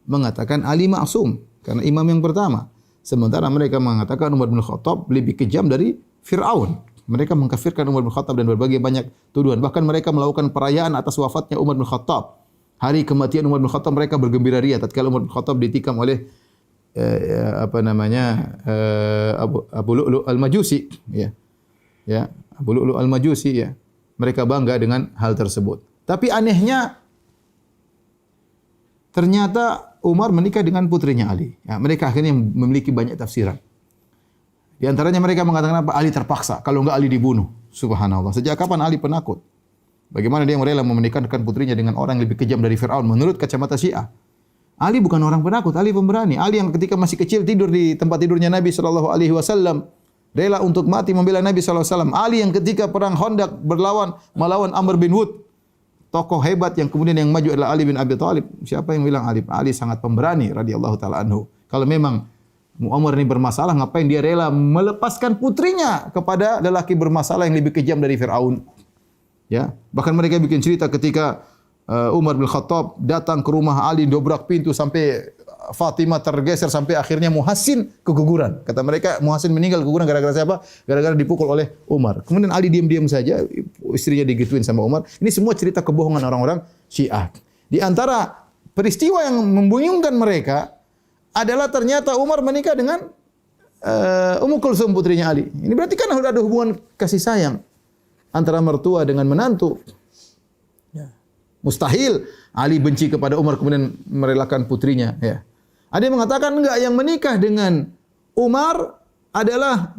mengatakan Ali ma'sum? Karena imam yang pertama. Sementara mereka mengatakan Umar bin Khattab lebih kejam dari Fir'aun. Mereka mengkafirkan Umar bin Khattab dan berbagai banyak tuduhan. Bahkan mereka melakukan perayaan atas wafatnya Umar bin Khattab. Hari kematian Umar bin Khattab mereka bergembira ria tatkala Umar bin Khattab ditikam oleh Abu Lu'lu' al-Majusi, ya. Ya, Abu Lu'lu' al-Majusi, ya. Mereka bangga dengan hal tersebut. Tapi anehnya ternyata Umar menikah dengan putrinya Ali. Ya, mereka akhirnya memiliki banyak tafsiran. Di antaranya mereka mengatakan apa? Ali terpaksa. Kalau enggak Ali dibunuh. Subhanallah. Sejak kapan Ali penakut? Bagaimana dia rela menikahkan putrinya dengan orang yang lebih kejam dari Fir'aun menurut kacamata Syiah? Ali bukan orang penakut, Ali pemberani. Ali yang ketika masih kecil tidur di tempat tidurnya Nabi sallallahu alaihi wasallam, rela untuk mati membela Nabi sallallahu alaihi wasallam. Ali yang ketika perang Khandaq melawan Amr bin Wud, tokoh hebat yang kemudian yang maju adalah Ali bin Abi Thalib. Siapa yang bilang Ali? Ali sangat pemberani radhiyallahu taala anhu. Kalau memang Umar ini bermasalah, ngapain dia rela melepaskan putrinya kepada lelaki bermasalah yang lebih kejam dari Firaun? Ya, bahkan mereka bikin cerita ketika Umar bin Khattab datang ke rumah Ali, dobrak pintu sampai Fatimah tergeser sampai akhirnya Muhassin keguguran. Kata mereka Muhassin meninggal keguguran gara-gara siapa? Gara-gara dipukul oleh Umar. Kemudian Ali diam-diam saja, istrinya digituin sama Umar. Ini semua cerita kebohongan orang-orang Syiah. Di antara peristiwa yang membingungkan mereka adalah ternyata Umar menikah dengan Ummu Kulthum putrinya Ali. Ini berarti kan sudah ada hubungan kasih sayang antara mertua dengan menantu. Mustahil Ali benci kepada Umar kemudian merelakan putrinya, ya. Ada yang mengatakan enggak, yang menikah dengan Umar adalah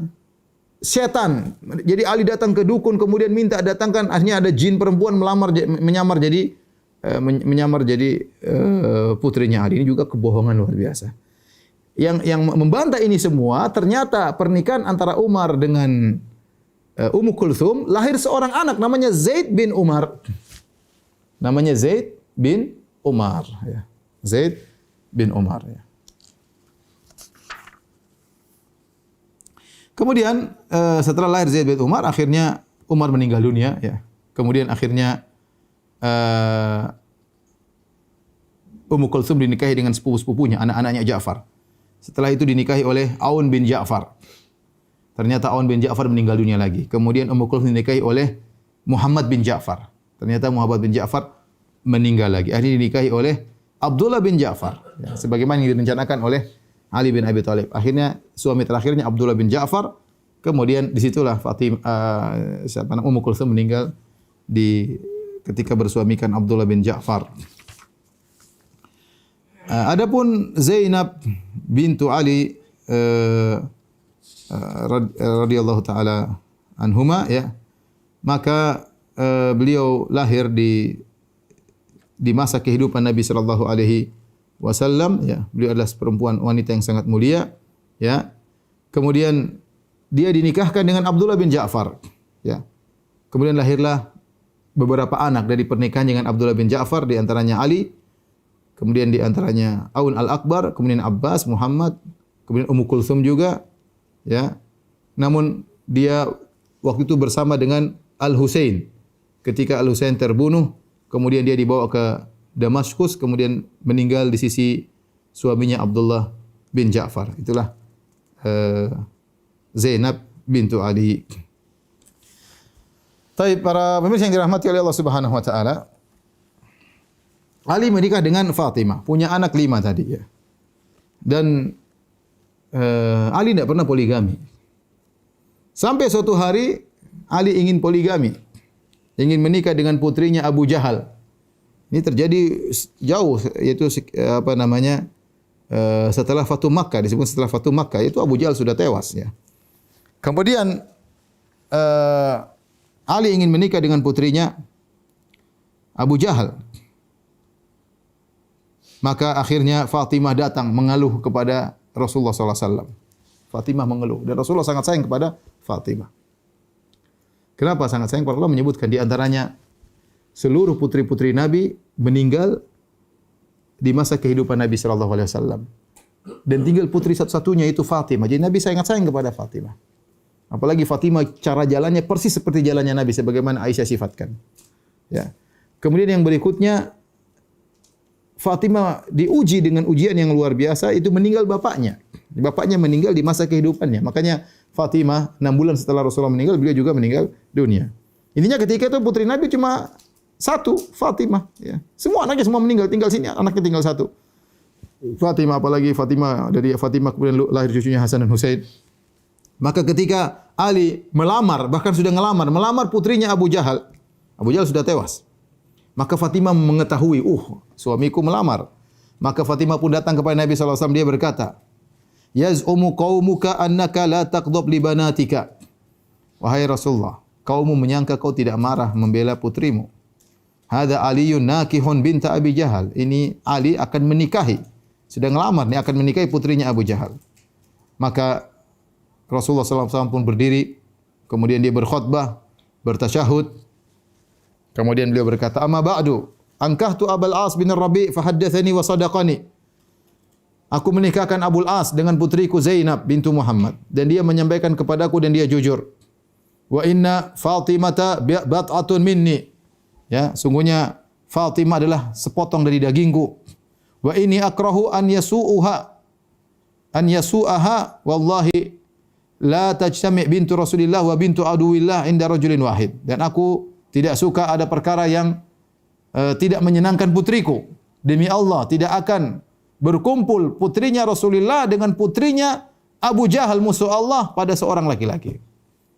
setan. Jadi Ali datang ke dukun kemudian minta datangkan, akhirnya ada jin perempuan menyamar jadi putrinya Ali. Ini juga kebohongan luar biasa. Yang membantah ini semua ternyata pernikahan antara Umar dengan Ummu Kulthum lahir seorang anak namanya Zaid bin Umar. Namanya Zaid bin Umar, ya. Zaid bin Umar, ya. Kemudian setelah lahir Zaid bin Umar, akhirnya Umar meninggal dunia, ya. Kemudian akhirnya Ummu Kulthum dinikahi dengan sepupu-sepupunya, anak-anaknya Ja'far. Setelah itu dinikahi oleh Aun bin Ja'far. Ternyata Aun bin Ja'far meninggal dunia lagi. Kemudian Ummu Kulthum dinikahi oleh Muhammad bin Ja'far. Ternyata Muhammad bin Ja'far meninggal lagi. Akhirnya dinikahi oleh Abdullah bin Ja'far, ya, sebagaimana yang direncanakan oleh Ali bin Abi Thalib. Akhirnya suami terakhirnya Abdullah bin Ja'far. Kemudian disitulah Ummu Kulthum meninggal ketika bersuamikan Abdullah bin Ja'far. Adapun Zainab bintu Ali radhiyallahu taala anhuma, ya, maka beliau lahir di masa kehidupan Nabi sallallahu alaihi wasallam, ya. Beliau adalah perempuan wanita yang sangat mulia, ya. Kemudian dia dinikahkan dengan Abdullah bin Ja'far, ya. Kemudian lahirlah beberapa anak dari pernikahan dengan Abdullah bin Ja'far, di antaranya Ali, kemudian di antaranya Aun al-Akbar, kemudian Abbas, Muhammad, kemudian Ummu Kulthum juga, ya. Namun dia waktu itu bersama dengan Al-Husain. Ketika Al-Husain terbunuh, kemudian dia dibawa ke Damaskus, kemudian meninggal di sisi suaminya Abdullah bin Ja'far. Itulah Zainab bintu Ali. Baik, para pemirsa yang dirahmati oleh Allah Subhanahu wa taala, Ali menikah dengan Fatimah, punya anak 5 tadi ya. Dan Ali tidak pernah poligami. Sampai suatu hari Ali ingin poligami, ingin menikah dengan putrinya Abu Jahal. Ini terjadi jauh, yaitu setelah Fatu Makkah, disebut setelah Fatu Makkah, itu Abu Jahal sudah tewas ya. Kemudian Ali ingin menikah dengan putrinya Abu Jahal. Maka akhirnya Fatimah datang mengeluh kepada Rasulullah SAW. Fatimah mengeluh dan Rasulullah sangat sayang kepada Fatimah. Kenapa sangat sayang? Para ulama menyebutkan di antaranya seluruh putri-putri Nabi meninggal di masa kehidupan Nabi SAW. Dan tinggal putri satu-satunya itu Fatimah. Jadi Nabi sangat sayang kepada Fatimah. Apalagi Fatimah cara jalannya persis seperti jalannya Nabi sebagaimana Aisyah sifatkan. Ya. Kemudian yang berikutnya Fatimah diuji dengan ujian yang luar biasa, itu meninggal bapaknya. Bapaknya meninggal di masa kehidupannya. Makanya Fatimah 6 bulan setelah Rasulullah meninggal, beliau juga meninggal dunia. Intinya ketika itu putri Nabi cuma satu, Fatimah. Ya. Semua anaknya semua meninggal, tinggal sini anaknya tinggal satu. Fatimah, apalagi dari Fatimah kemudian lahir cucunya Hasan dan Husain. Maka ketika Ali melamar, bahkan sudah melamar putrinya Abu Jahal. Abu Jahal sudah tewas. Maka Fatimah mengetahui, suamiku melamar. Maka Fatimah pun datang kepada Nabi SAW, dia berkata, Yaz'umu qaumuka annaka la taqdhab li banatika. Wahai Rasulullah, kaummu menyangka kau tidak marah membela putrimu. Hadza Aliyun nakihun binta Abi Jahal. Ini Ali akan menikahi, sudah ngelamar nih, akan menikahi putrinya Abu Jahal. Maka Rasulullah SAW pun berdiri, kemudian dia berkhutbah, bertasyahud. Kemudian beliau berkata, "Amma ba'du, ankahtu Abul As bin Rabi' fa haddatsani wa sadaqani." Aku menikahkan Abul As dengan putriku Zainab bintu Muhammad dan dia menyampaikan kepadaku dan dia jujur. Wa inna Fatimata bat'atun minni. Ya, sungguhnya Fatimah adalah sepotong dari dagingku. Wa inni akrahu an yasu'aha wallahi la tajtami' bintu Rasulillah wa bintu aduwillah inda rajulin wahid. Dan aku tidak suka ada perkara yang tidak menyenangkan putriku. Demi Allah tidak akan berkumpul putrinya Rasulullah dengan putrinya Abu Jahal musuh Allah pada seorang laki-laki.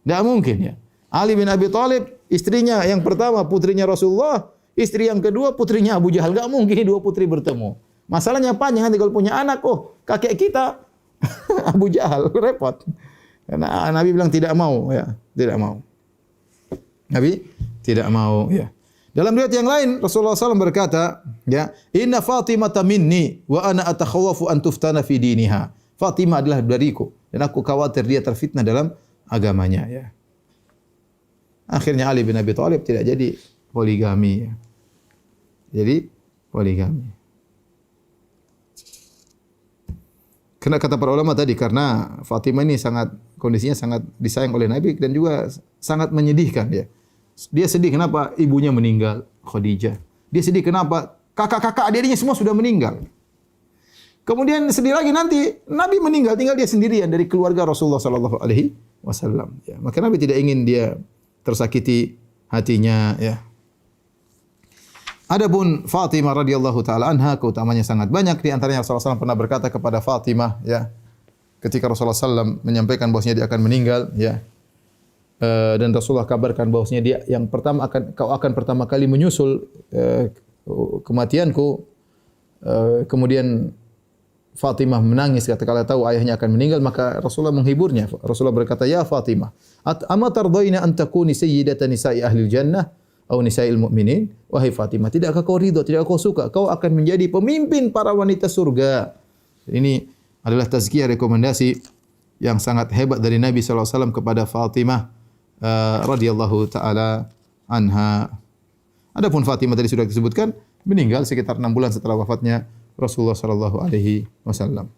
Tidak mungkin ya. Ali bin Abi Thalib istrinya yang pertama putrinya Rasulullah, istri yang kedua putrinya Abu Jahal. Tidak mungkin dua putri bertemu. Masalahnya panjang nanti kalau punya anak, kakek kita Abu Jahal, repot. Karena Nabi bilang tidak mau ya, tidak mau. Nabi tidak mau ya. Dalam riwayat yang lain Rasulullah SAW berkata, ya, "Inna Fatimah minni wa ana atakhawwafu an tuftana fi diniha." Fatimah adalah dariku dan aku khawatir dia terfitnah dalam agamanya ya. Akhirnya Ali bin Abi Thalib tidak jadi poligami ya. Jadi poligami. Karena kata para ulama tadi, karena Fatimah ini kondisinya sangat disayang oleh Nabi dan juga sangat menyedihkan ya. Dia sedih kenapa ibunya meninggal, Khadijah. Dia sedih kenapa kakak-kakak adik-adiknya semua sudah meninggal. Kemudian sedih lagi nanti Nabi meninggal, tinggal dia sendirian dari keluarga Rasulullah sallallahu alaihi wasallam ya. Maka Nabi tidak ingin dia tersakiti hatinya ya. Adapun Fatimah radhiyallahu taala anha keutamanya sangat banyak, di antaranya Rasulullah SAW pernah berkata kepada Fatimah ya, ketika Rasulullah SAW menyampaikan bahwasanya dia akan meninggal ya. Dan Rasulullah kabarkan bahwasanya dia yang pertama kau akan pertama kali menyusul kematianku. Kemudian Fatimah menangis ketika tahu ayahnya akan meninggal, maka Rasulullah menghiburnya. Rasulullah berkata, "Ya Fatimah, ama tardaina an takuni sayyidatan nisa'i ahlil jannah aw nisa'il mu'minin?" Wahai Fatimah, tidakkah kau ridha, tidakkah kau suka kau akan menjadi pemimpin para wanita surga? Ini adalah tazkiyah, rekomendasi yang sangat hebat dari Nabi sallallahu alaihi wasallam kepada Fatimah radhiyallahu taala anha. Adapun Fatimah tadi sudah disebutkan meninggal sekitar 6 bulan setelah wafatnya Rasulullah sallallahu alaihi wasallam.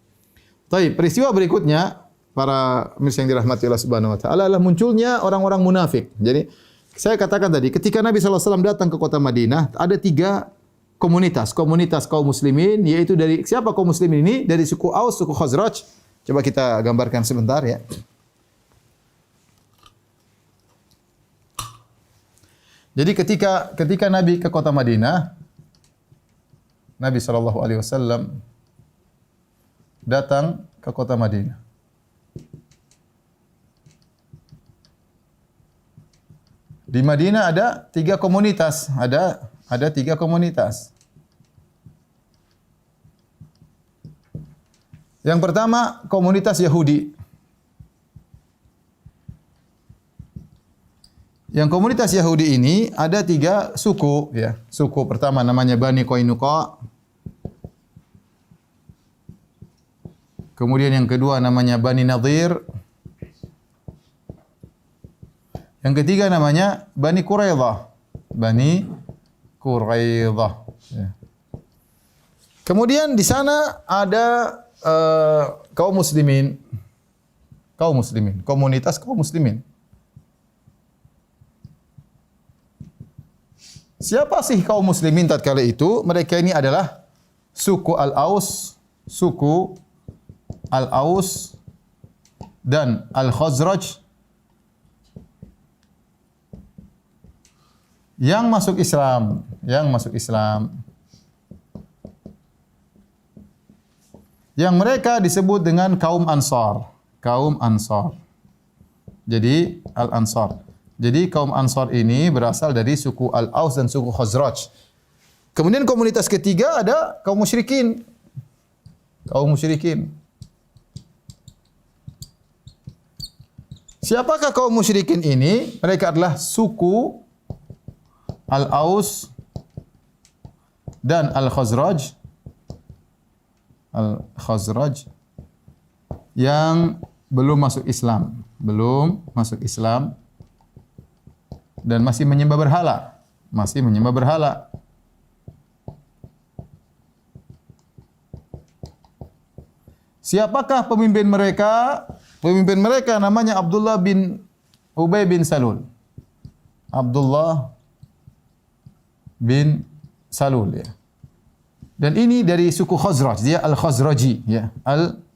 Baik, peristiwa berikutnya para pemirsa yang dirahmati Allah Subhanahu wa taala adalah munculnya orang-orang munafik. Jadi saya katakan tadi ketika Nabi sallallahu alaihi wasallam datang ke kota Madinah ada 3 komunitas kaum muslimin, yaitu dari siapa kaum muslimin ini? Dari suku Aus, suku Khazraj. Coba kita gambarkan sebentar ya. Jadi ketika Nabi ke kota Madinah, Nabi sallallahu alaihi wasallam datang ke kota Madinah. Di Madinah ada 3 komunitas, ada 3 komunitas. Yang pertama, komunitas Yahudi. Yang komunitas Yahudi ini ada 3 suku ya. Suku pertama namanya Bani Qainuqa. Kemudian yang kedua namanya Bani Nadhir. Yang ketiga namanya Bani Quraidah. Bani Quraidah ya. Kemudian di sana ada kaum muslimin, komunitas kaum muslimin. Siapa sih kaum muslimin tatkala itu? Mereka ini adalah suku Al-Aus, dan Al-Khazraj yang masuk Islam. Yang mereka disebut dengan kaum Ansar. Jadi Al-Ansar. Jadi kaum Ansar ini berasal dari suku Al-Aus dan suku Khazraj. Kemudian komunitas ketiga ada kaum musyrikin. Siapakah kaum musyrikin ini? Mereka adalah suku Al-Aus dan Al-Khazraj yang belum masuk Islam dan masih menyembah berhala. Siapakah pemimpin mereka? Pemimpin mereka namanya Abdullah bin Ubay bin Salul. Ya. Dan ini dari suku Khazraj, dia Al-Khazraji ya. Al-Khazraji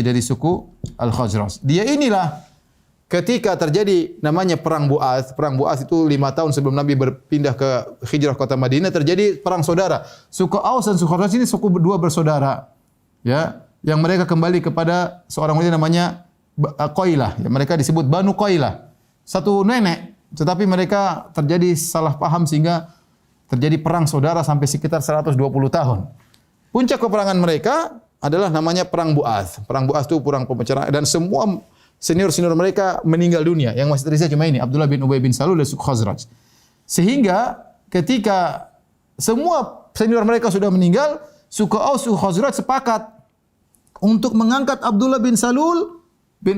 dari suku Al-Khazraj. Dia inilah ketika terjadi namanya perang Bu'ats. Perang Bu'ats itu 5 tahun sebelum Nabi berpindah ke hijrah kota Madinah, terjadi perang saudara. Suku Aus dan suku Khazraj ini suku dua bersaudara. Ya, yang mereka kembali kepada seorang wanita namanya Qailah. Ya, mereka disebut Banu Qailah. Satu nenek, tetapi mereka terjadi salah paham sehingga terjadi perang saudara sampai sekitar 120 tahun. Puncak peperangan mereka adalah namanya perang Bu'ats. Perang Bu'ats itu perang pemecahan dan semua senior-senior mereka meninggal dunia. Yang masih tersisa cuma ini, Abdullah bin Ubay bin Salul dan suku Khazraj. Sehingga ketika semua senior mereka sudah meninggal, suku Aus, suku Khazraj sepakat untuk mengangkat Abdullah bin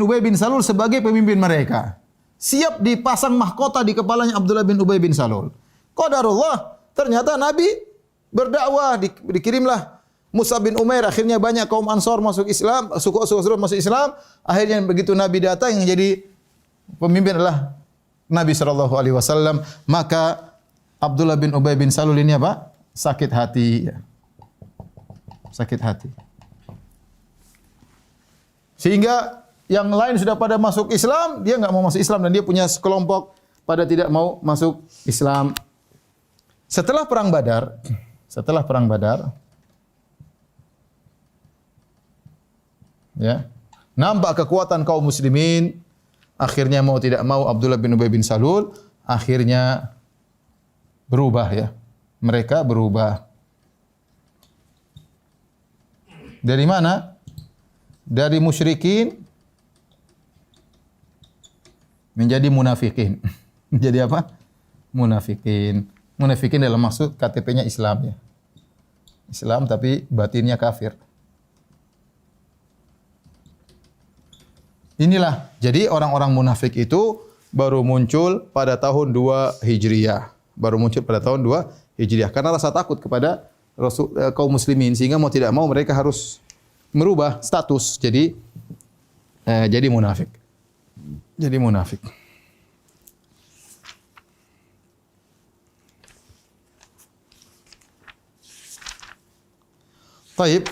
Ubay bin Salul sebagai pemimpin mereka. Siap dipasang mahkota di kepalanya Abdullah bin Ubay bin Salul. Qadarullah, ternyata Nabi berdakwah, dikirimlah Mus'ab bin Umair, akhirnya banyak kaum Ansar masuk Islam, suku Khazraj masuk Islam. Akhirnya begitu Nabi datang, yang jadi pemimpin adalah Nabi sallallahu alaihi wasallam. Maka Abdullah bin Ubay bin Salul ini apa? Sakit hati. Sehingga yang lain sudah pada masuk Islam, dia enggak mau masuk Islam dan dia punya sekelompok pada tidak mau masuk Islam. Setelah perang Badar, ya, nampak kekuatan kaum muslimin, akhirnya mau tidak mau Abdullah bin Ubay bin Salul akhirnya berubah ya. Mereka berubah. Dari mana? Dari musyrikin menjadi munafikin. Menjadi apa? Munafikin. Munafikin dalam maksud KTP-nya Islam ya. Islam tapi batinnya kafir. Inilah, jadi orang-orang munafik itu baru muncul pada tahun 2 Hijriah. Karena rasa takut kepada kaum muslimin, sehingga mau tidak mau mereka harus merubah status jadi munafik. Taib,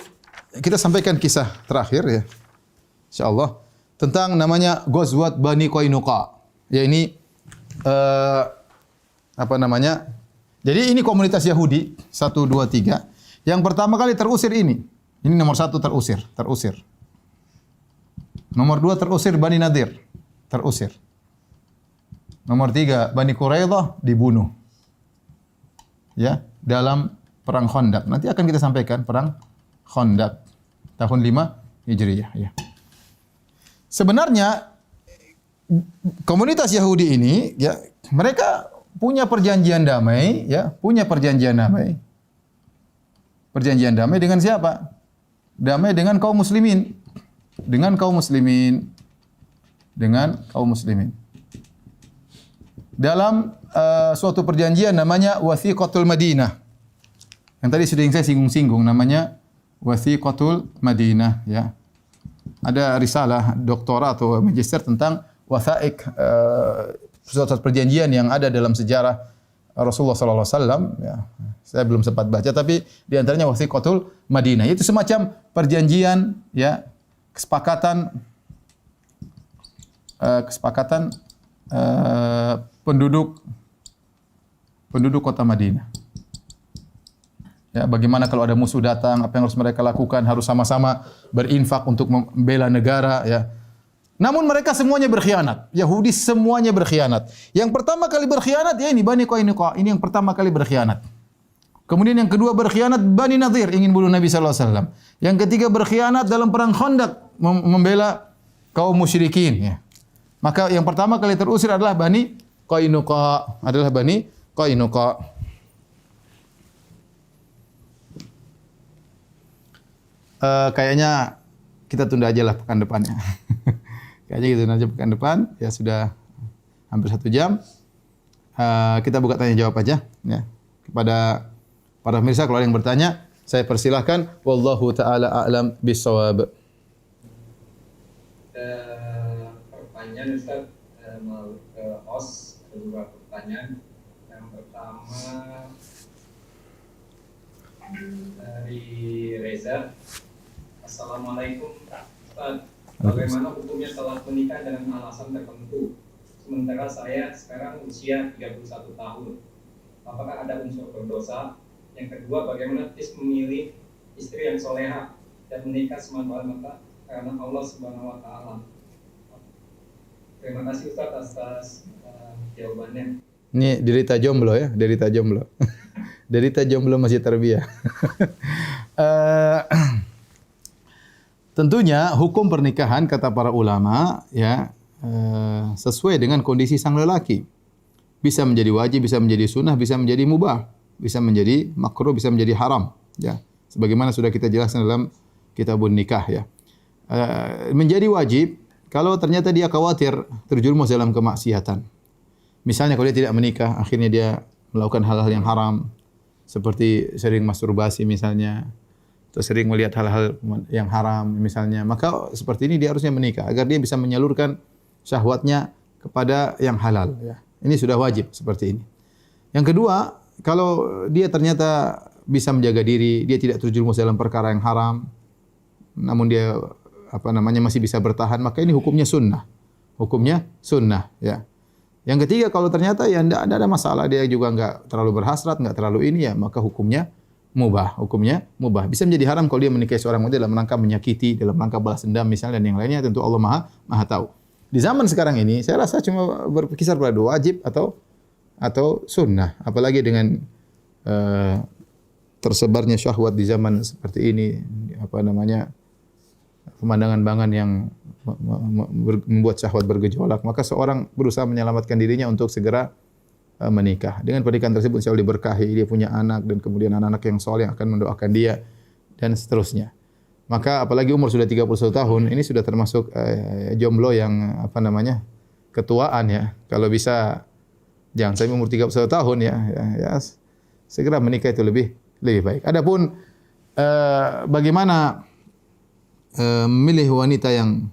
kita sampaikan kisah terakhir ya. Insyaallah tentang namanya Ghazwat Bani Qainuqa. Ya ini apa namanya? Jadi ini komunitas Yahudi 1 2 3 yang pertama kali terusir ini. Ini nomor 1 terusir. Nomor 2 terusir Bani Nadir, terusir. Nomor 3 Bani Quraidah dibunuh. Ya, dalam perang Khandaq. Nanti akan kita sampaikan perang Khandaq tahun 5 Hijriah ya. Sebenarnya komunitas Yahudi ini ya, mereka punya perjanjian damai ya, Perjanjian damai dengan siapa? Damai dengan kaum muslimin. Dalam suatu perjanjian namanya Wathiqatul Madinah. Yang tadi sudah saya singgung-singgung namanya Wathiqatul Madinah ya. Ada risalah doktorat atau magister tentang wathaik suatu perjanjian yang ada dalam sejarah Rasulullah sallallahu alaihi wasallam ya. Saya belum sempat baca tapi di antaranya Wathiqatul Madinah. Itu semacam perjanjian ya, kesepakatan penduduk kota Madinah. Ya, bagaimana kalau ada musuh datang, apa yang harus mereka lakukan? Harus sama-sama berinfak untuk membela negara, ya. Namun mereka semuanya berkhianat. Yahudi semuanya berkhianat. Yang pertama kali berkhianat ya ini Bani Qainuqa. Ini yang pertama kali berkhianat. Kemudian yang kedua berkhianat Bani Nadir, ingin bunuh Nabi sallallahu alaihi wasallam. Yang ketiga berkhianat dalam perang Khandaq, membela kaum musyrikin, ya. Maka yang pertama kali terusir adalah Bani Qainuqa, Kayaknya kita tunda aja lah pekan depannya. Kayaknya gitu aja pekan depan. Ya sudah hampir 1 jam. Kita buka tanya jawab aja ya. Kepada para pemirsa kalau ada yang bertanya, saya persilahkan. Wallahu taala a'lam bissawab. Pertanyaan Ustaz mau ke host, ada beberapa pertanyaan. Yang pertama dari Reza. Assalamualaikum Ustaz, bagaimana hukumnya setelah menikah dengan alasan tertentu? Sementara saya sekarang usia 31 tahun. Apakah ada unsur berdosa? Yang kedua, bagaimana tips memilih istri yang soleha dan menikah semata-mata karena Allah Subhanahu wa taala? Terima kasih Ustaz atas jawabannya. Ini derita jomblo ya, derita jomblo. Derita jomblo masih terbiah. Tentunya hukum pernikahan kata para ulama ya sesuai dengan kondisi sang lelaki. Bisa menjadi wajib, bisa menjadi sunnah, bisa menjadi mubah, bisa menjadi makruh, bisa menjadi haram. Ya, sebagaimana sudah kita jelaskan dalam kitabun nikah ya. Menjadi wajib kalau ternyata dia khawatir terjerumus dalam kemaksiatan. Misalnya kalau dia tidak menikah, akhirnya dia melakukan hal-hal yang haram, seperti sering masturbasi misalnya, atau sering melihat hal-hal yang haram misalnya, maka seperti ini dia harusnya menikah agar dia bisa menyalurkan syahwatnya kepada yang halal ya. Ini sudah wajib seperti ini. Yang kedua, kalau dia ternyata bisa menjaga diri, dia tidak terjerumus dalam perkara yang haram, namun dia masih bisa bertahan, maka ini hukumnya sunnah. Hukumnya sunnah ya. Yang ketiga, kalau ternyata ya tidak ada masalah, dia juga enggak terlalu berhasrat, enggak terlalu ini ya, maka hukumnya mubah, bisa menjadi haram kalau dia menikahi seorang wanita dalam rangka menyakiti, dalam rangka balas dendam misalnya dan yang lainnya, tentu Allah Maha tahu. Di zaman sekarang ini saya rasa cuma berkisar pada wajib atau sunnah, apalagi dengan tersebarnya syahwat di zaman seperti ini, pemandangan-pandangan yang membuat syahwat bergejolak, maka seorang berusaha menyelamatkan dirinya untuk segera menikah. Dengan pernikahan tersebut insya Allah diberkahi, dia punya anak dan kemudian anak-anak yang soleh yang akan mendoakan dia dan seterusnya. Maka apalagi umur sudah 31 tahun, ini sudah termasuk jomblo yang ketuaan ya. Kalau bisa jangan sampai umur 31 tahun ya, segera menikah itu lebih baik. Adapun bagaimana memilih wanita yang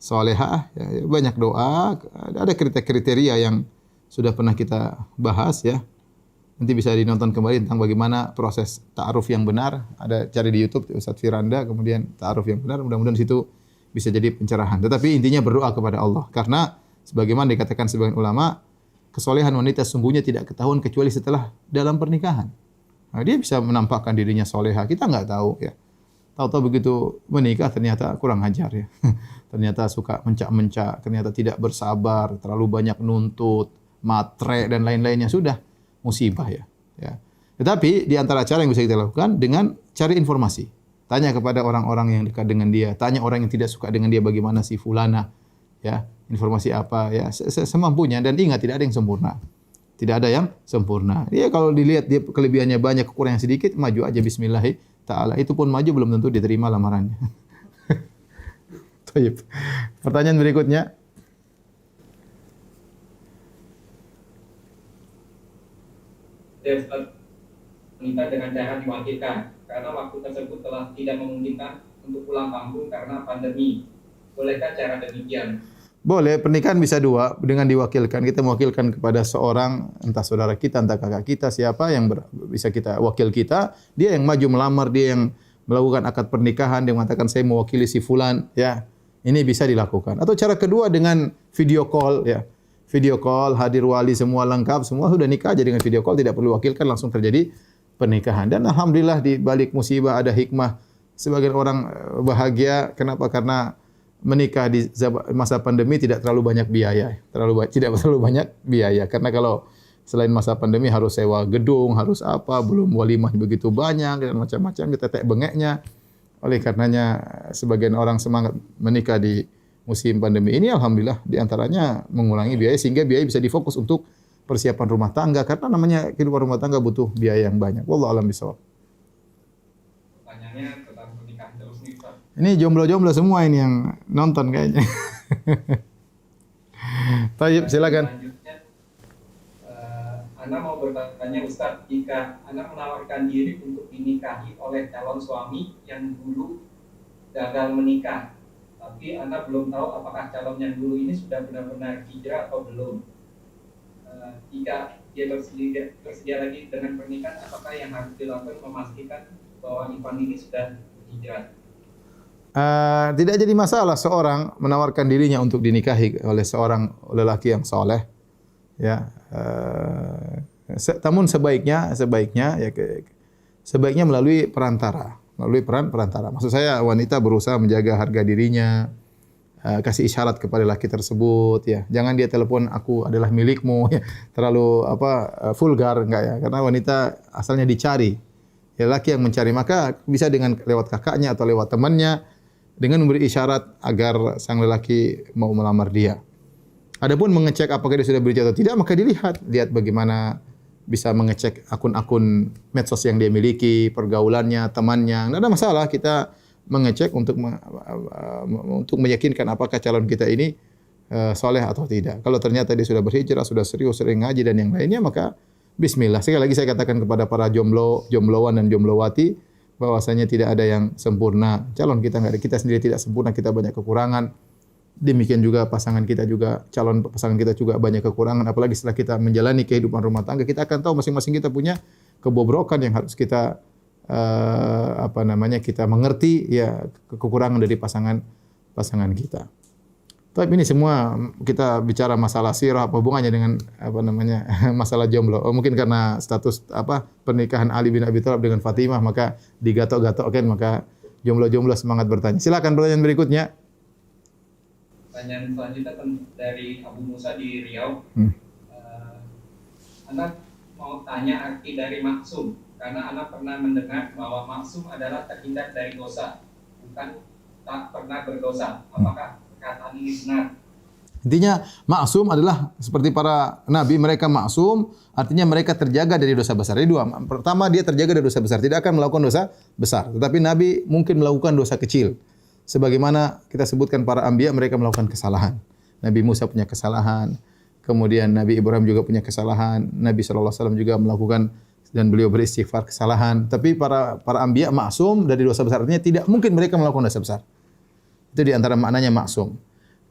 solehah, ya, banyak doa, ada kriteria yang sudah pernah kita bahas ya. Nanti bisa dinonton kembali tentang bagaimana proses ta'aruf yang benar. Ada cari di YouTube Ustaz Firanda, kemudian ta'aruf yang benar. Mudah-mudahan di situ bisa jadi pencerahan. Tetapi intinya berdoa kepada Allah. Karena sebagaimana dikatakan sebagian ulama, kesolehan wanita sungguhnya tidak ketahuan kecuali setelah dalam pernikahan. Nah, dia bisa menampakkan dirinya soleha. Kita nggak tahu ya. Tahu-tahu begitu menikah ternyata kurang ajar ya. Ternyata suka mencak-mencak, ternyata tidak bersabar, terlalu banyak nuntut, matre dan lain-lainnya, sudah musibah ya. Tetapi di antara cara yang bisa kita lakukan dengan cari informasi. Tanya kepada orang-orang yang dekat dengan dia, tanya orang yang tidak suka dengan dia bagaimana si fulana, ya, informasi apa ya, semampunya. Dan ingat tidak ada yang sempurna. Tidak ada yang sempurna. Dia kalau dilihat dia kelebihannya banyak, kekurangan sedikit, maju aja bismillah taala. Itu pun maju belum tentu diterima lamarannya. Baik. Pertanyaan berikutnya. Menikah dengan cara diwakilkan karena waktu tersebut telah tidak memungkinkan untuk pulang kampung karena pandemi. Bolehkah cara demikian? Boleh, pernikahan bisa dua dengan diwakilkan. Kita mewakilkan kepada seorang, entah saudara kita, entah kakak kita, siapa yang bisa kita wakil kita. Dia yang maju melamar, dia yang melakukan akad pernikahan, dia mengatakan saya mewakili si fulan, ya. Ini bisa dilakukan. Atau cara kedua dengan video call, ya. Video call, hadir wali semua lengkap, semua sudah nikah aja dengan video call, tidak perlu wakilkan, langsung terjadi pernikahan. Dan alhamdulillah di balik musibah ada hikmah. Sebagian orang bahagia, kenapa? Karena menikah di masa pandemi tidak terlalu banyak biaya, tidak terlalu banyak biaya. Karena kalau selain masa pandemi harus sewa gedung, harus apa, belum walimah begitu banyak dan macam-macam, kita tek bengeknya. Oleh karenanya sebagian orang semangat menikah di musim pandemi ini, alhamdulillah diantaranya mengurangi biaya sehingga biaya bisa difokus untuk persiapan rumah tangga, karena namanya kehidupan rumah tangga butuh biaya yang banyak. Wallahu a'lam bishawab. Pertanyaannya tentang pernikahan terus nih, Pak. Ini jomblo-jomblo semua ini yang nonton kayaknya. Tayyib, silakan. Selanjutnya, Anda mau bertanya Ustaz, jika Anda menawarkan diri untuk dinikahi oleh calon suami yang dulu gagal menikah, tapi Anda belum tahu apakah calon yang dulu ini sudah benar-benar hijrah atau belum. Jika dia bersedia lagi dengan pernikahan, apakah yang harus dilakukan memastikan bahwa Ivan ini sudah hijrah? Tidak jadi masalah seorang menawarkan dirinya untuk dinikahi oleh seorang lelaki yang soleh, ya. Namun sebaiknya melalui perantara. Melalui perantara. Maksud saya wanita berusaha menjaga harga dirinya, kasih isyarat kepada laki tersebut, ya. Jangan dia telepon aku adalah milikmu, ya. Terlalu vulgar, enggak ya? Karena wanita asalnya dicari. Ya, laki yang mencari, maka bisa dengan lewat kakaknya atau lewat temannya dengan memberi isyarat agar sang lelaki mau melamar dia. Adapun mengecek apakah dia sudah berizin atau tidak, maka lihat bagaimana bisa mengecek akun-akun medsos yang dia miliki, pergaulannya, temannya. Tidak ada masalah kita mengecek untuk meyakinkan apakah calon kita ini soleh atau tidak. Kalau ternyata dia sudah berhijrah, sudah serius, sering ngaji dan yang lainnya, maka bismillah. Sekali lagi saya katakan kepada para jombloan dan jomblowati bahwasanya tidak ada yang sempurna. Calon kita enggak ada, kita sendiri tidak sempurna, kita banyak kekurangan. Demikian juga pasangan kita juga, calon pasangan kita juga banyak kekurangan. Apalagi setelah kita menjalani kehidupan rumah tangga, kita akan tahu masing-masing kita punya kebobrokan yang harus kita kita mengerti, ya, kekurangan dari pasangan kita. Tapi ini semua kita bicara masalah sirah, apa hubungannya dengan masalah jomblo. Mungkin karena status pernikahan Ali bin Abi Thalib dengan Fatimah, maka digatok-gatokkan, maka jomblo-jomblo semangat bertanya. Silakan pertanyaan berikutnya. Pertanyaan selanjutnya dari Abu Musa di Riau. Anda mau tanya arti dari maksum, karena Anda pernah mendengar bahwa maksum adalah terhindar dari dosa, bukan tak pernah berdosa. Apakah perkataan ini benar? Intinya maksum adalah seperti para nabi, mereka maksum, artinya mereka terjaga dari dosa besar. Jadi dua. Pertama, dia terjaga dari dosa besar, tidak akan melakukan dosa besar. Tetapi nabi mungkin melakukan dosa kecil. Sebagaimana kita sebutkan para anbiya, mereka melakukan kesalahan. Nabi Musa punya kesalahan, kemudian Nabi Ibrahim juga punya kesalahan, Nabi SAW juga melakukan dan beliau beristighfar kesalahan. Tapi para anbiya maksum dari dosa besar, artinya tidak mungkin mereka melakukan dosa besar. Itu di antara maknanya maksum.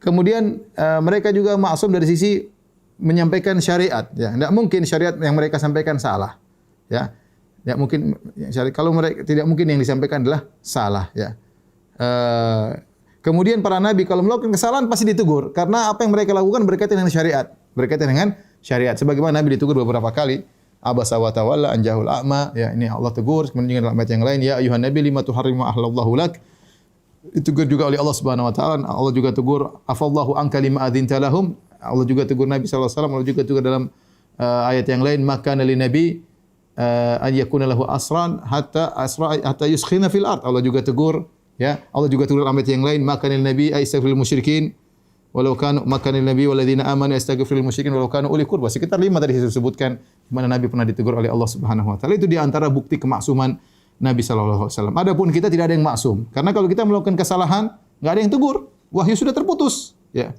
Kemudian mereka juga maksum dari sisi menyampaikan syariat, ya. Tidak mungkin syariat yang mereka sampaikan salah, ya. Tidak mungkin syariat, kalau mereka tidak mungkin yang disampaikan adalah salah, ya. Kemudian para nabi kalau melakukan kesalahan pasti ditegur karena apa yang mereka lakukan berkaitan dengan syariat, berkaitan dengan syariat. Sebagaimana Nabi ditegur beberapa kali, abasa wa tawalla an jahul a'ma, ya, ini Allah tegur. Kemudian dalam ayat yang lain, ya ayuhan nabi lima tuharrimu ahlallahu lak. Ditegur juga oleh Allah Subhanahu wa taala. Allah juga tegur afallahu anka lima adzinta lahum. Allah juga tegur Nabi sallallahu alaihi wasallam. Allah juga tegur dalam ayat yang lain, maka lin nabi an yakuna lahu asran hatta yuskhina fil ard. Allah juga tegur, ya. Allah juga tegur dalam ayat yang lain, maka lin nabi aistaghfirul musyrikin walau kanu makanil nabi walladzina amanu yastaghfirul musyrikin walau kanu uli qurba. Sekitar 5 tadi saya sebutkan di mana Nabi pernah ditegur oleh Allah Subhanahu wa taala. Itu di antara bukti kemaksuman Nabi sallallahu alaihi wasallam. Adapun kita tidak ada yang maksum. Karena kalau kita melakukan kesalahan, enggak ada yang tegur. Wahyu sudah terputus, ya.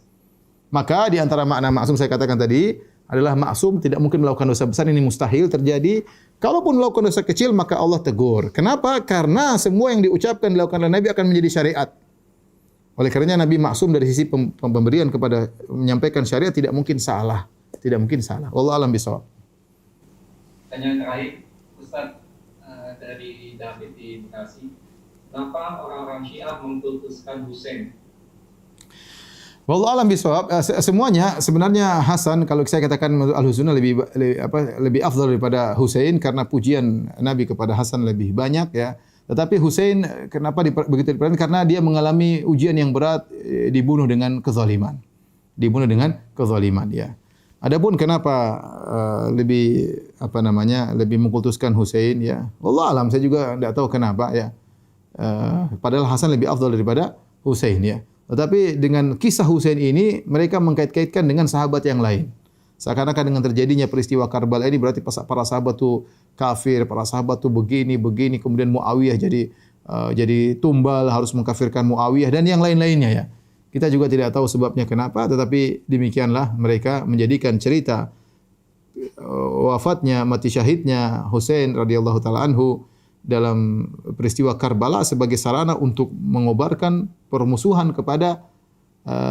Maka di antara makna maksum saya katakan tadi adalah maksum tidak mungkin melakukan dosa besar, ini mustahil terjadi. Kalaupun melakukan dosa kecil maka Allah tegur. Kenapa? Karena semua yang diucapkan dilakukan oleh Nabi akan menjadi syariat. Oleh karenanya Nabi maksum dari sisi pemberian kepada menyampaikan syariat tidak mungkin salah, tidak mungkin salah. Wallahu a'lam bishawab. Pertanyaan terakhir, Ustaz, dari David di Bekasi. Kenapa orang-orang Syiah mengkultuskan Husain? Wallahu a'lam bishawab. Semuanya sebenarnya Hasan, kalau saya katakan Al-Husainah lebih afdal daripada Husain karena pujian Nabi kepada Hasan lebih banyak, ya. Tetapi Husain kenapa begitu diperhatikan? Karena dia mengalami ujian yang berat, dibunuh dengan kezaliman. Dibunuh dengan kezaliman, ya. Adapun kenapa lebih mengkultuskan Husain, ya. Wallahu a'lam, saya juga tidak tahu kenapa, ya. Padahal Hasan lebih afdal daripada Husain, ya. Tetapi dengan kisah Husain ini mereka mengkait-kaitkan dengan sahabat yang lain. Seakan-akan dengan terjadinya peristiwa Karbala ini berarti para sahabat itu kafir, para sahabat itu begini, kemudian Muawiyah jadi tumbal, harus mengkafirkan Muawiyah dan yang lain-lainnya, ya. Kita juga tidak tahu sebabnya kenapa, tetapi demikianlah mereka menjadikan cerita wafatnya, mati syahidnya Husain radhiyallahu taala anhu dalam peristiwa Karbala sebagai sarana untuk mengobarkan permusuhan kepada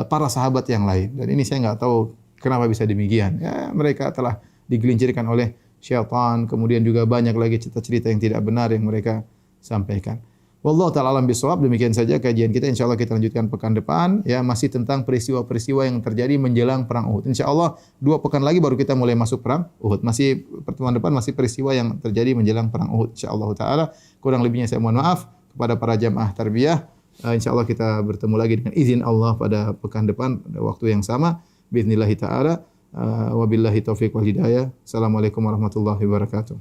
para sahabat yang lain. Dan ini saya enggak tahu kenapa bisa demikian. Ya, mereka telah digelincirkan oleh syaitan, kemudian juga banyak lagi cerita-cerita yang tidak benar yang mereka sampaikan. Wallahu ta'ala alam bisawab. Demikian saja kajian kita. Insyaallah kita lanjutkan pekan depan, ya, masih tentang peristiwa-peristiwa yang terjadi menjelang perang Uhud. Insyaallah 2 pekan lagi baru kita mulai masuk perang Uhud. Masih pertemuan depan masih peristiwa yang terjadi menjelang perang Uhud insyaallah taala. Kurang lebihnya saya mohon maaf kepada para jamaah tarbiyah. Insyaallah kita bertemu lagi dengan izin Allah pada pekan depan pada waktu yang sama باذن الله تعالى وبالله التوفيق والهداية. السلام عليكم ورحمة الله وبركاته.